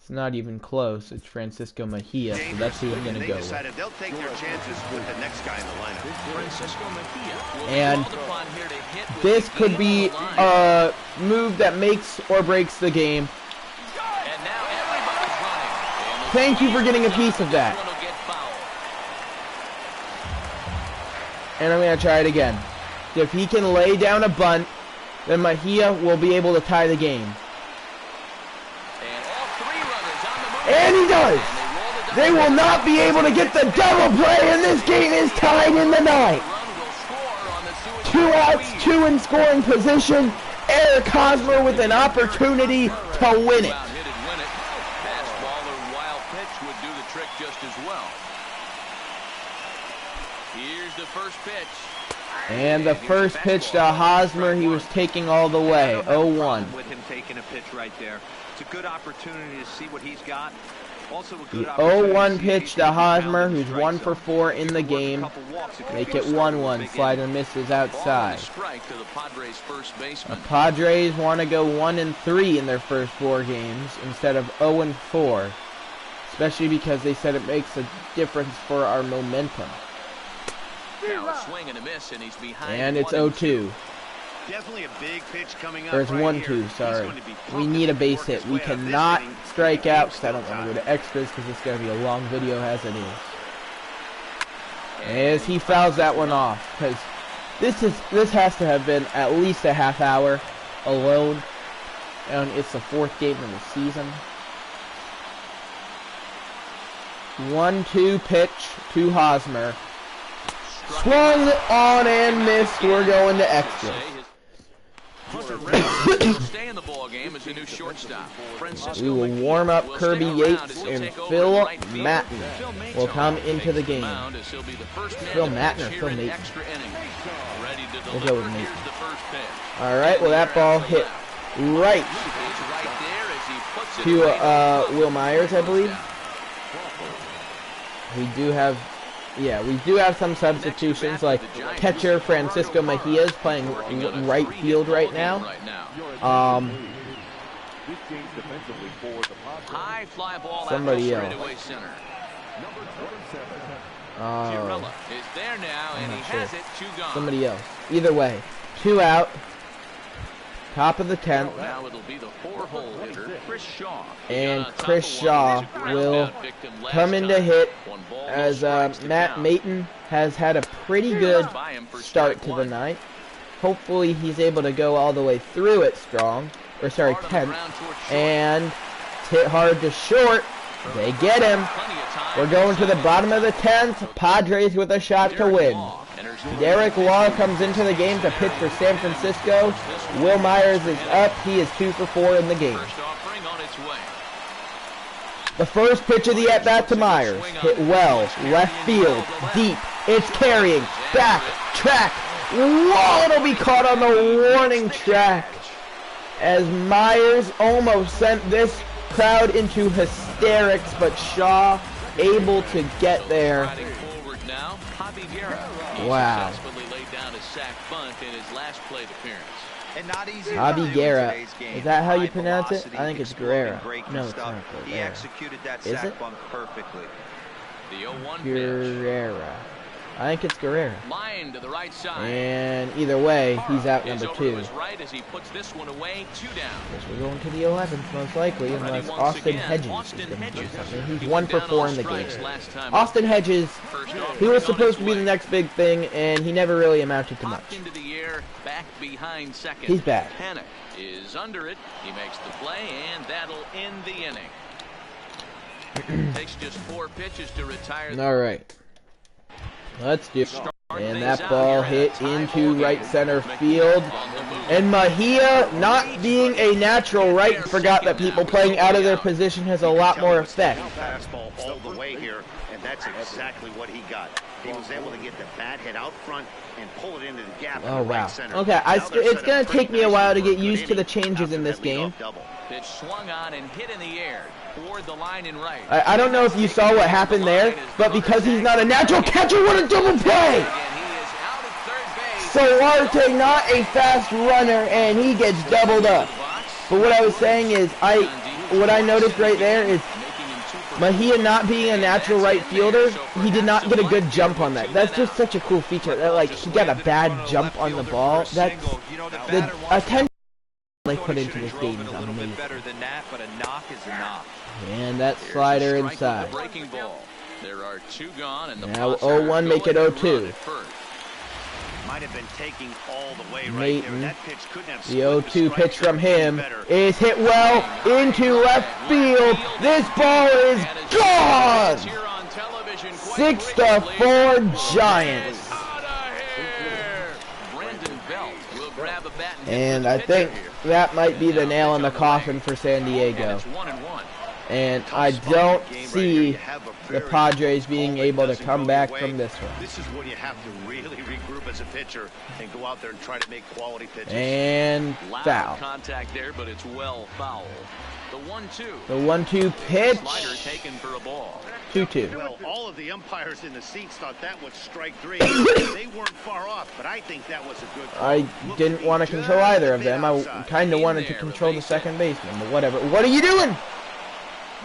It's not even close. It's Francisco Mejia, so that's who I'm going to go with. They'll take their chances with the next guy in the lineup. Francisco Mejia. And this could be a move that makes or breaks the game. And now everybody's running. Thank you for getting a piece of that. And I'm going to try it again. If he can lay down a bunt, then Mejia will be able to tie the game. And he does! They will not be able to get the double play, and this game is tied in the ninth. 2 outs, 2 in scoring position. Eric Hosmer with an opportunity to win it. Fastball or wild pitch would do the trick just as well. Here's the first pitch. And the first pitch to Hosmer, he was taking all the way. 0-1. With him taking a pitch right there. It's a good opportunity to see what he's got. Also a The good 0-1 pitch to Hosmer, who's 1 for 4 in the game. Make it 1-1. Slider misses outside. The Padres want to go 1-3 in their first 4 games instead of 0-4. Especially because they said it makes a difference for our momentum. Now a swing and a miss, and he's behind. And it's 0-2. Definitely a big pitch coming up. Or it's 1-2, sorry. We need a base hit. We cannot strike out because I don't want to go to extras because it's going to be a long video as it is. As he fouls that one off, because this has to have been at least a half hour alone, and it's the 4th game of the season. 1-2 pitch to Hosmer. Swung on and missed. We're going to extras. Stay in the ball game as a new shortstop. We will warm up Kirby Yates and Phil Mattner will come into the game. Phil Mattner, Phil Maton. We'll go with Maton. Alright, well that ball hit right to Will Myers, I believe. We do have some substitutions, like catcher Francisco Mejia is playing right field right now. Somebody else. I'm not sure. Somebody else. Either way, 2 out. Top of the 10th. Now it'll be the 4-hole hitter, Chris Shaw. And Chris Shaw will come in to hit as Matt Maton has had a pretty good start to the night. Hopefully he's able to go all the way through it strong. Or sorry, 10th. And hit hard to short. They get him. We're going to the bottom of the 10th. Padres with a shot to win. Derek Law comes into the game to pitch for San Francisco. Will Myers is up. He is 2 for 4 in the game. The first pitch of the at-bat to Myers. Hit well. Left field. Deep. It's carrying. Back. Track. Whoa! It'll be caught on the warning track. As Myers almost sent this crowd into hysterics, but Shaw able to get there. Wow. Javi Guerra. Is that how you pronounce it? I think it's Guerrera. No, it's not Guerrera. Is it? Guerrera. I think it's Guerrera. And either way, he's out number 2. Guess we're going to the 11th most likely, unless Austin Hedges is going to do something. He's 1 for 4 in the game. Austin Hedges, he was supposed to be the next big thing, and he never really amounted to much. He's back. Is under it. He makes the play, and that'll end the inning. Takes just 4 pitches to retire. All right. Let's do it. And that ball hit into right center field. And Mejia, not being a natural right, forgot that people playing out of their position has a lot more effect. Fastball all the way here, and that's exactly what he got. He was able to get the bat head out front and pull it into the gap. Oh, wow. Okay, it's going to take me a while to get used to the changes in this game. Pitch swung on and hit in the air toward the line in right. I don't know if you saw what happened there, but because he's not a natural catcher, what a double play! Solarte, not a fast runner, and he gets doubled up. But what I was saying is, what I noticed right there is Mejia not being a natural right fielder, he did not get a good jump on that. That's just such a cool feature. That, like, he got a bad jump on the ball. That's the attention they put into this game is amazing. And that slider inside. Now 0-1, make it 0-2. Might have been taking all the way right there. The 0-2 pitch from him is hit well into left field. This ball is gone. 6-4 Giants. And I think that might be the nail in the coffin for San Diego. And I don't see the Padres being able to come back from this one. This is when you have to really regroup as a pitcher and go out there and try to make quality pitches. And foul. Contact there, but it's well foul. The 1-2. The 1-2 pitch. Slider taken for a ball. 2-2. Well, all of the umpires in the seats thought that was strike 3. They weren't far off, but I think that was a good call. I didn't want to control either of them. I kind of wanted to control the second baseman, but whatever. What are you doing?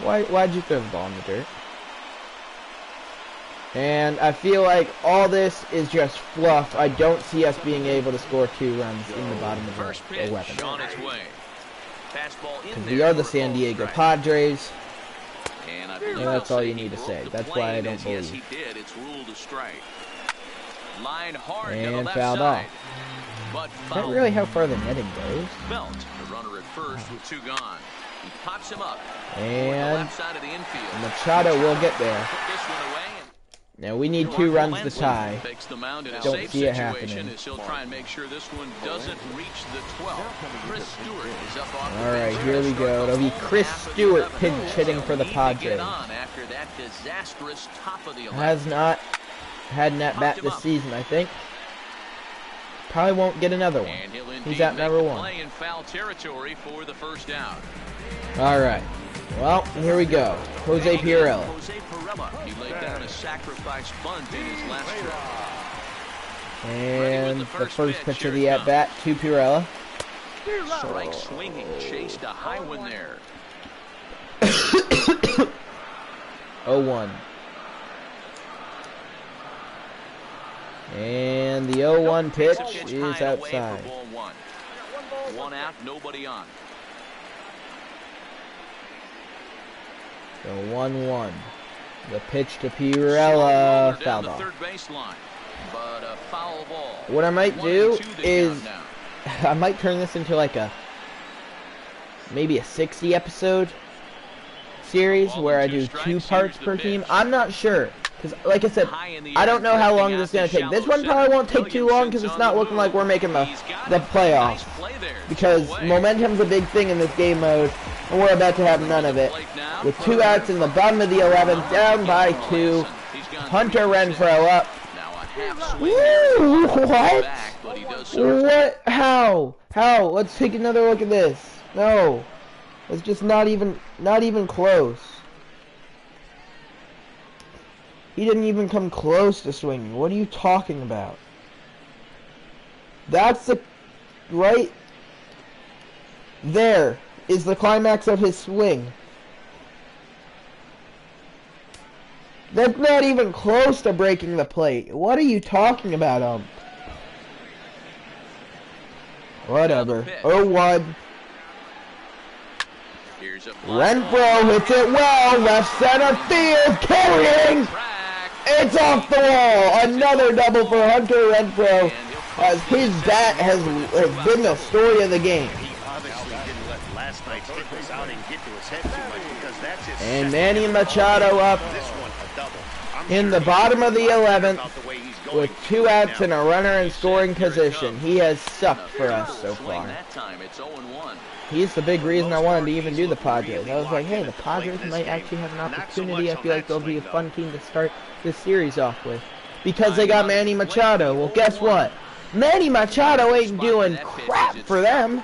Why'd you throw the ball in the dirt? And I feel like all this is just fluff. I don't see us being able to score 2 runs in the bottom of the 11th. Because we are the San Diego Padres. And that's all you need to say. That's why I don't believe. And fouled off. Not really how far the netting goes. Belt, the runner at first with 2 gone. He pops him up. And Machado will get there. Now we need 2 runs to tie. Don't see it happening. Alright, here we go. It'll be Chris Stewart pinch hitting for the Padres. Has not had an at-bat this season, I think. Probably won't get another one. He's at number 1. Alright. Well, here we go. Jose Pirela. He laid down a sacrifice bunt in his last trip. And the first pitch of the at-bat to Pirela. Strike swinging, chased a high one there. 0-1. And the 0-1 pitch is outside. 1 out, nobody on. So 1-1. The pitch to Pirela, fouled off. What I might do is, I might turn this into like maybe a 60 episode series where I do 2 parts per team. I'm not sure, because like I said, I don't know how long this is going to take. This one probably won't take too long because it's not looking like we're making the playoffs. Because momentum's a big thing in this game mode, and we're about to have none of it. With 2 outs in the bottom of the 11th, down by 2. Hunter Renfroe up. Woo, what? What? How? How? Let's take another look at this. No. It's just not even close. He didn't even come close to swinging. What are you talking about? That's the right there is the climax of his swing. That's not even close to breaking the plate. What are you talking about, Whatever. 0-1. Renfroe hits it well. Left center field. Carrying. It's off the wall. Another double for Hunter Renfroe, as his bat has been the story of the game. And Manny Machado up in the bottom of the 11th with 2 outs and a runner in scoring position. He has sucked for us so far. He's the big reason I wanted to even do the Padres. I was like, hey, the Padres might actually have an opportunity. I feel like they'll be a fun team to start this series off with. Because they got Manny Machado. Well, guess what? Manny Machado ain't doing crap for them.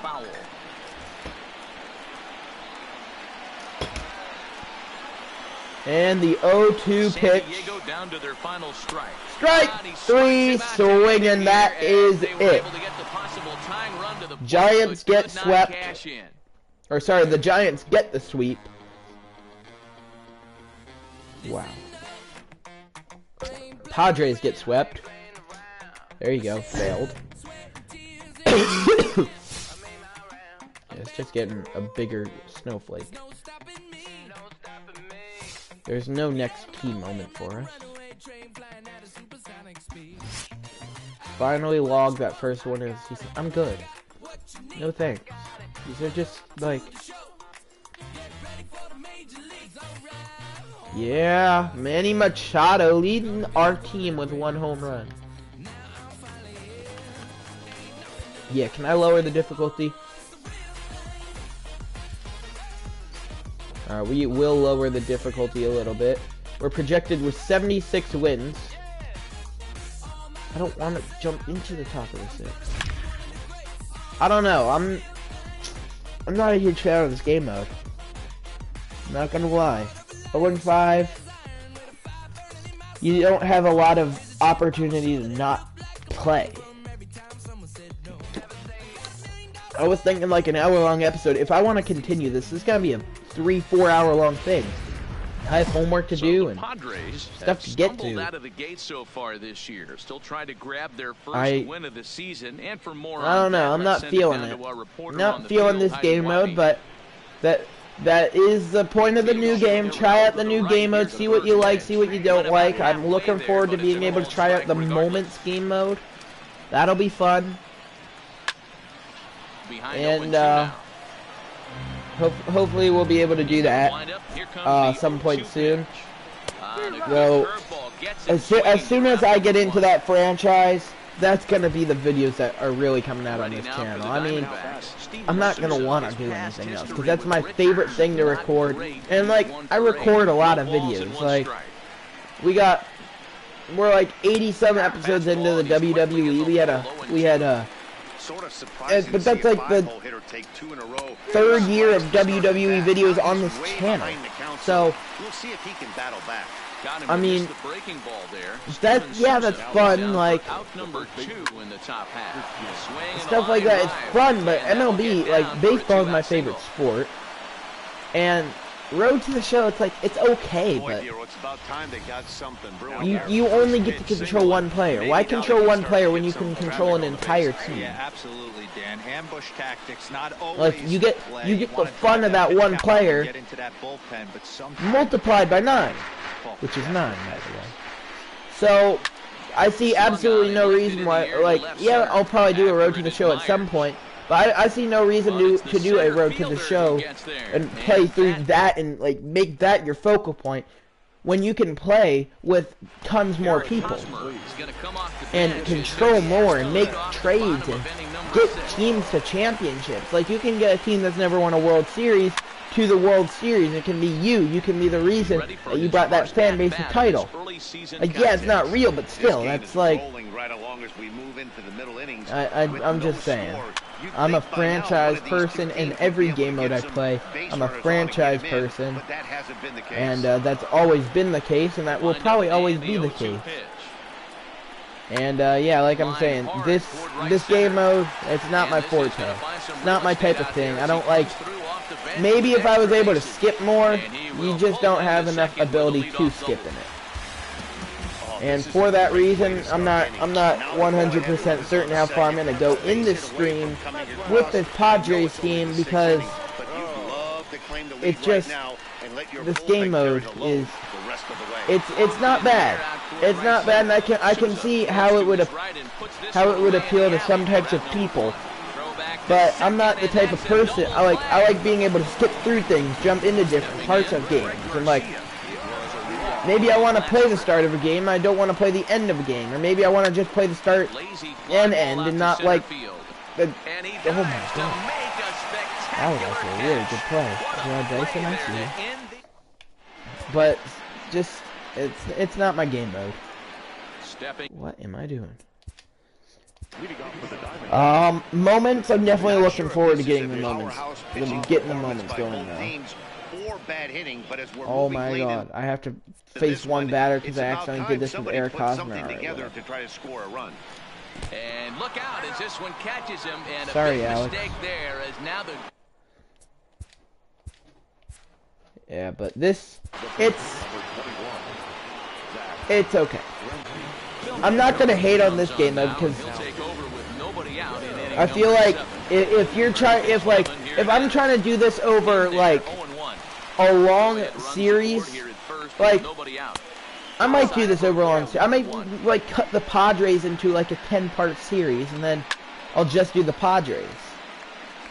And the 0-2 pitch. Strike 3, swinging, that is it. Giants get swept. Or sorry, the Giants get the sweep. Wow. Padres get swept. There you go, failed. It's just getting a bigger snowflake. There's no next key moment for us. Finally logged that first one of the season. I'm good. No thanks. These are just like... Yeah, Manny Machado leading our team with 1 home run. Yeah, can I lower the difficulty? We will lower the difficulty a little bit. We're projected with 76 wins. I don't want to jump into the top of the 6. I don't know. I'm not a huge fan of this game mode. I'm not gonna lie. 0-5. You don't have a lot of opportunity to not play. I was thinking like an hour-long episode. If I want to continue this is gonna be a 3-4 hour long thing. I have homework to do and stuff to get to. Out of the gate so far this year, still trying to grab their first win of the season. And for more, I don't know. I'm not feeling it. Not feeling this game mode, but that is the point of the new game. Try out the new game mode. See what you like. See what you don't like. I'm looking forward to being able to try out the Moments game mode. That'll be fun. And hopefully we'll be able to do that some point soon. Well, as soon as I get into that franchise, that's gonna be the videos that are really coming out on this channel. I mean, I'm not gonna want to do anything else because that's my favorite thing to record. And like, I record a lot of videos. Like, we're like 87 episodes into the WWE. We had a. But that's like the 3rd year of WWE videos on this channel. So, I mean, that's fun. Like stuff like that. It's fun, but MLB, like baseball, is my favorite sport. And Road to the Show, it's like, it's okay, but you only get to control one player. Why control one player when you can control an entire team? Yeah, absolutely, Dan. Ambush tactics, not always. Like, you get the fun of that one player multiplied by 9, which is 9, by the way. So, I see absolutely no reason why, like, yeah, I'll probably do a Road to the Show at some point. But I see no reason to do a Road to the Show and play through that and like make that your focal point when you can play with tons more people and control more and make trades and get teams to championships. Like, you can get a team that's never won a World Series to the World Series. It can be you. You can be the reason that you brought that fan base a title. Like, yeah, it's not real, but still, that's like, I'm just saying. I'm a franchise person in every game mode I play. I'm a franchise person, and that's always been the case, and that will probably always be the case. And yeah, like I'm saying, this game mode, it's not my forte. It's not my type of thing. I don't like. Maybe if I was able to skip more, you just don't have enough ability to skip in it. And for that reason, I'm not 100% certain how far I'm going to go in this stream with this Padres team, because it's just, this game mode is, it's not bad. It's not bad, and I can see how it would appeal to some types of people. But I'm not the type of person. I like being able to skip through things, jump into different parts of games, and like, maybe I want to play the start of a game, I don't want to play the end of a game. Or maybe I want to just play the start and end and not like the... Oh my god. That was actually a really good play. Jason, I see. But, just, it's not my game mode. What am I doing? Moments, I'm definitely looking forward to getting the moments. Getting the moments going now. Oh my god, I have to face one batter because I accidentally did this with Eric Hosmer. To try to score a run. And look out as this one catches him, and a sorry, big Alex. mistake there as now the... Yeah, but this, it's okay. I'm not gonna hate on this game though, because I feel like if I'm trying to do this over like a long series, like, I might do this over a long series. I might like cut the Padres into like a 10-part series, and then I'll just do the Padres.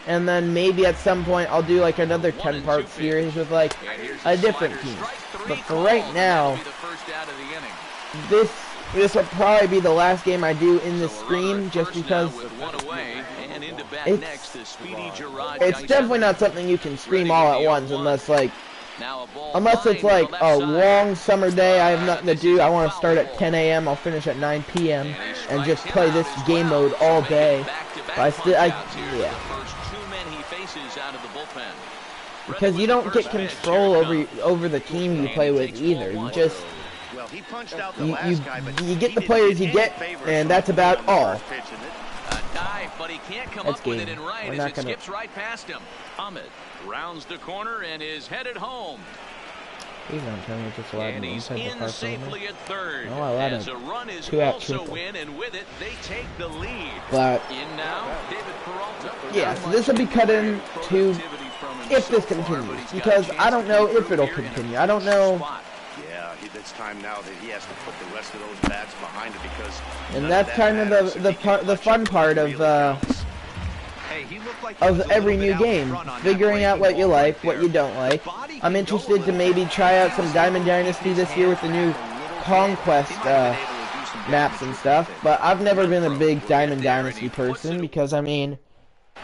And then maybe at some point I'll do like another 10-part series with like a different team. But for right now, this will probably be the last game I do in this stream, just because it's definitely not something you can stream all at once unless like Unless it's like a long summer day, I have nothing to do, I want to start at 10 a.m., I'll finish at 9 p.m. and just play this game mode all day. But yeah. Because you don't get control over the team you play with either. You just you get the players you get, and that's about all. But he can't come up with it in right as it skips right past him. Ahmed rounds the corner and is headed home. Please don't tell me it's just allowed and he's in safely at third. Oh, I allowed as a run is also win, and with it they take the lead. But in now, David Peralta. Yeah, so this will be cut in to if this continues, because I don't know if it'll continue. I don't know. Yeah, it's time now that he has to put the rest of those bats behind it, because and that's kind of the fun part of every new game, figuring out what you like, what you don't like. I'm interested to maybe try out some Diamond Dynasty this year with the new Conquest maps and stuff, but I've never been a big Diamond Dynasty person because, I mean,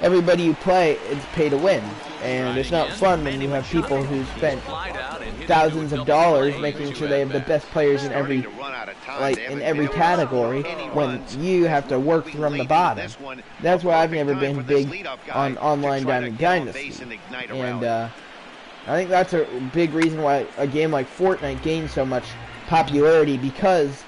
everybody you play, it's pay to win, and it's not fun when you have people who spent thousands of dollars making sure they have the best players in every category when you have to work from the bottom. That's why I've never been big on online Diamond Dynasty, and I think that's a big reason why a game like Fortnite gains so much popularity, because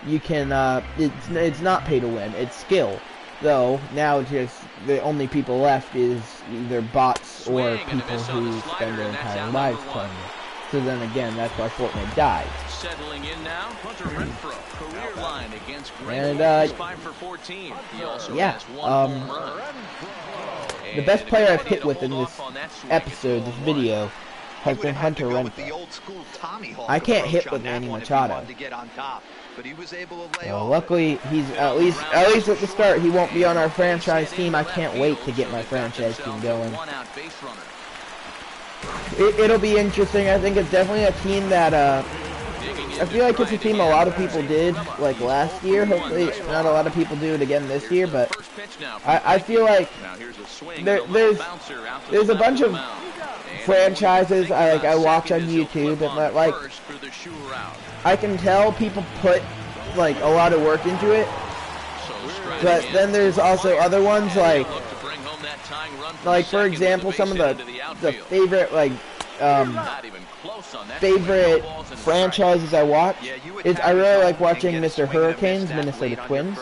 you can it's not pay to win, it's skill. Though now just the only people left is either bots or people who spend their entire lives playing it. So then again, that's why Fortnite died. Settling in now, Hunter Renfroe, career line against and 5 for 14. He also yeah, has one home run. The best player I've hit with in this episode, this video, has been Hunter Renfroe. I can't hit with Manny Machado. Well, luckily, he's at least at the start, he won't be on our franchise team. I can't wait to get my franchise team going. It'll be interesting. I think it's definitely a team that, I feel like it's a team a lot of people did, like, last year. Hopefully not a lot of people do it again this year, but I feel like there's a bunch of franchises I watch on YouTube, and like, I can tell people put like a lot of work into it, but then there's also other ones like for example, some of the favorite favorite franchises I watch is I really like watching Mr. Hurricanes, Minnesota Twins.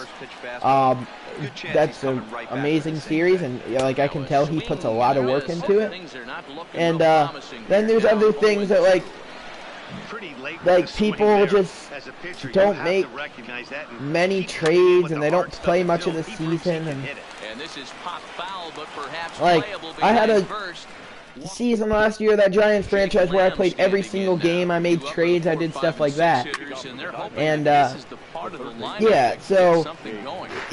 That's an amazing series, and like I can tell he puts a lot of work into it. And then there's other things that like people just don't make many trades, and they don't play much of the season. And like I had a season last year, that Giants franchise, where I played every single game, I made trades, I did stuff like that. And yeah, so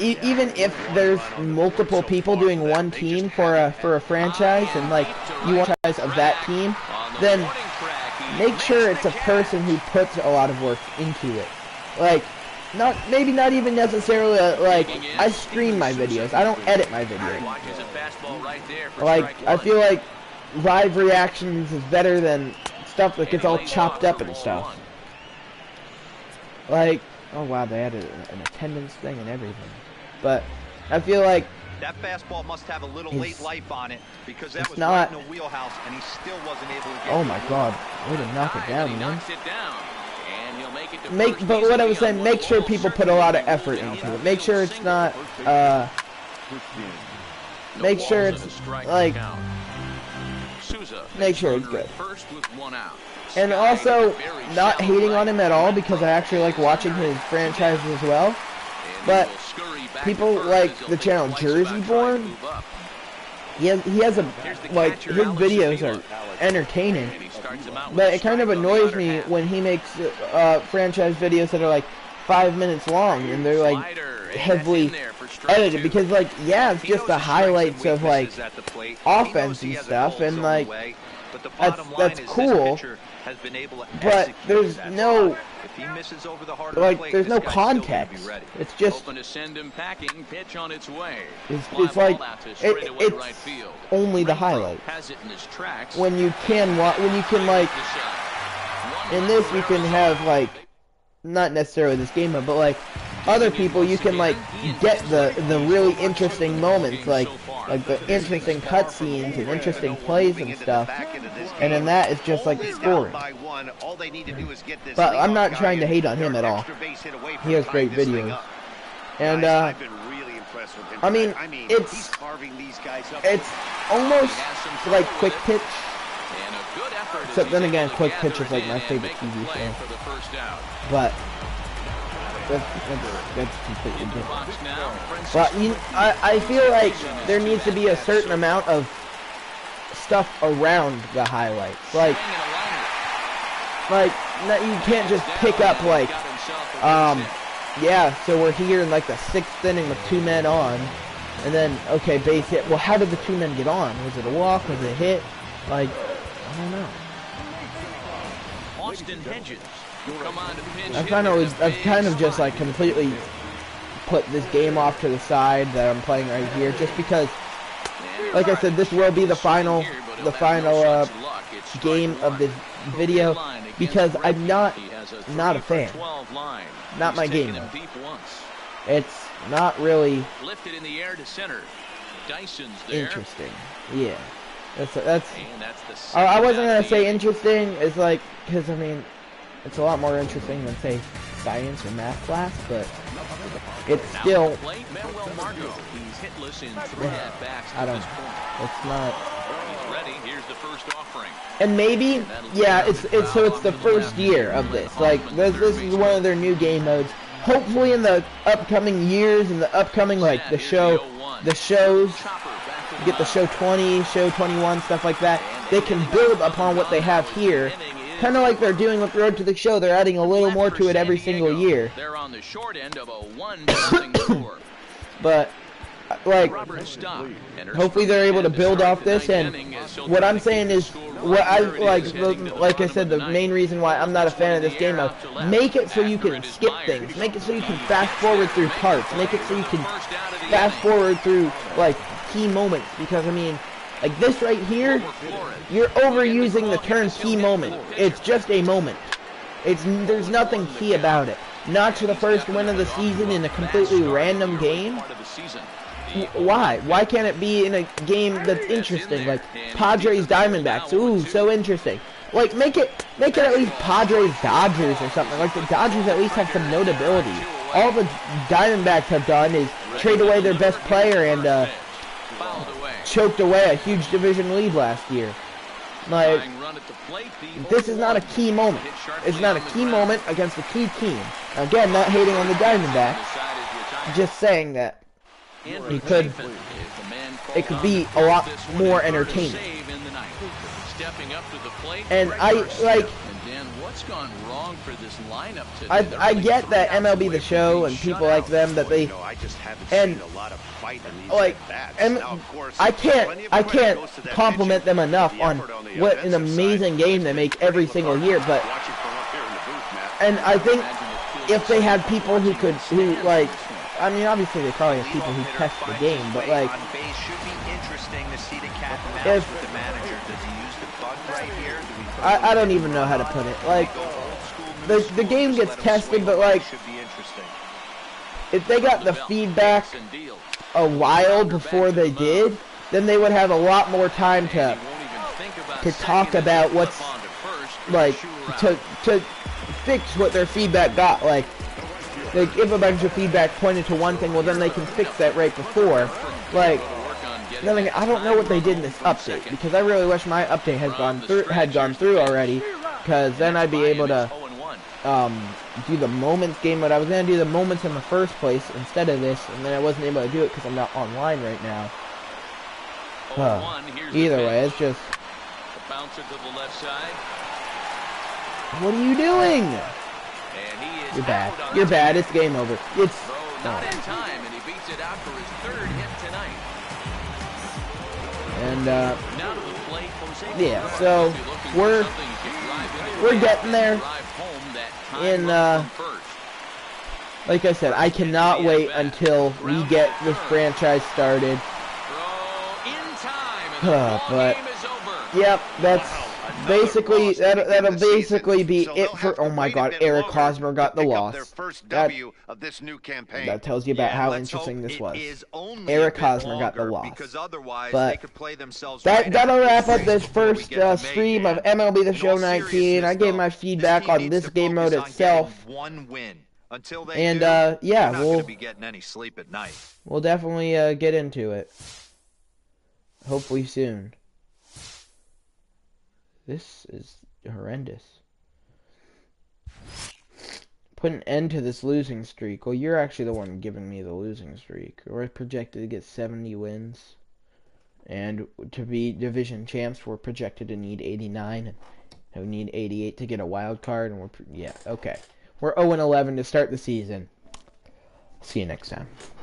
even if there's multiple people doing one team for a franchise, and like you want guys of that team, then make sure it's a person who puts a lot of work into it. Like, maybe not even necessarily like I stream my videos, I don't edit my videos. Like, I feel like live reactions is better than stuff that gets all chopped up and stuff. Like, oh wow, they had an attendance thing and everything. But I feel like that fastball must have a little late life on it, because that was not right in the wheelhouse, and he still wasn't able to get oh my god, way to knock it down, man. But what I was saying, make sure people put a lot of effort into it. Make sure it's not make sure it's like make sure it's good. And also, not hating on him at all, because I actually like watching his franchises as well. But people like the channel Jersey Born, he has a, like, his videos are entertaining. But it kind of annoys me when he makes franchise videos that are like 5 minutes long, and they're like heavily edited, because like, yeah, it's just the highlights of like offense and stuff, and like the bottom line that's is cool. this pitcher has been able to But execute. there's That's no, why. If he misses over the heart of like, the plate, there's no this guy's still gonna be context. ready. It's just, Open to send him packing. Pitch on its way. it's like, it's right field. only the highlight. Has it in his tracks. When you can like, in this you can have like, not necessarily this game mode, but like other people you can like get the really interesting moments, like the interesting cutscenes and interesting plays and stuff, and in that it's just like scoring. But I'm not trying to hate on him at all. He has great videos, and I mean it's almost like Quick Pitch. Except then again, Quick Pitch is like my favorite TV show. But that's completely different. But I feel like there needs to be a certain amount of stuff around the highlights. Like you can't just pick up like, yeah, so we're here in like the 6th inning with 2 men on, and then okay, base hit. Well, how did the 2 men get on? Was it a walk? Was it a hit? Like, I don't know. Austin Hedges. I've kind of just like completely put this game off to the side that I'm playing right here, just because, like I said, this will be the final game of this video, because I'm not a fan. Not my game. It's not really interesting. Yeah. That's I wasn't gonna say interesting. It's like, because I mean, it's a lot more interesting than say science or math class, but it's still, I don't know. It's not. And maybe, yeah, it's the first year of this. Like this is one of their new game modes. Hopefully in the upcoming years, in the upcoming like the shows. Get the show 20, show 21, stuff like that. They can build upon what they have here, kind of like they're doing with Road to the Show. They're adding a little more to it every single year. They're on the short end of a 1-0 score. But like, hopefully they're able to build off this. And what I'm saying is, what I like I said, the main reason why I'm not a fan of this game mode, make it so you can skip things. Make it so you can fast forward through parts. Make it so you can fast forward through like key moments, because I mean, like this right here, you're overusing the term key moment. It's just a moment. There's nothing key about it. Not to the first win of the season in a completely random game. Why? Why can't it be in a game that's interesting, like Padres Diamondbacks? Ooh, so interesting. Like make it at least Padres Dodgers or something. Like the Dodgers at least have some notability. All the Diamondbacks have done is trade away their best player and choked away a huge division lead last year. Like, this is not a key moment. It's not a key moment against a key team. Again, not hating on the Diamondbacks, just saying that it could be a lot more entertaining. And I get that MLB The Show and people like them, that they, and like, and I can't compliment them enough on what an amazing game they make every single year. But, and I think if they had people who like, I mean, obviously they probably have people who test the game, but like, I don't even know how to put it. Like, the game gets tested, but like, if they got the feedback a while before they did, then they would have a lot more time to talk about what's, like, to fix what their feedback got. Like if a bunch of feedback pointed to one thing, well then they can fix that right before. Like, I don't know what they did in this update, because I really wish my update had gone through already, because then I'd be able to do the moments game mode. I was gonna do the moments in the first place instead of this, and then I wasn't able to do it because I'm not online right now. Either way, it's just, what are you doing? You're bad. You're bad. It's game over. It's not in time, and he beats it out for his 3rd hit tonight. And Yeah, so we're getting there. And like I said, I cannot wait until we get this franchise started. But yep, that's basically that'll basically be it for. Oh my God, Eric Hosmer got the loss. That tells you about how interesting this was. Eric Hosmer got the loss. But that'll wrap up this first stream of MLB The Show 19. I gave my feedback on this game mode itself. And yeah, we'll definitely get into it. Hopefully soon. This is horrendous. Put an end to this losing streak. Well, you're actually the one giving me the losing streak. We're projected to get 70 wins. And to be division champs, we're projected to need 89. And we need 88 to get a wild card. And yeah, okay. We're 0-11 to start the season. See you next time.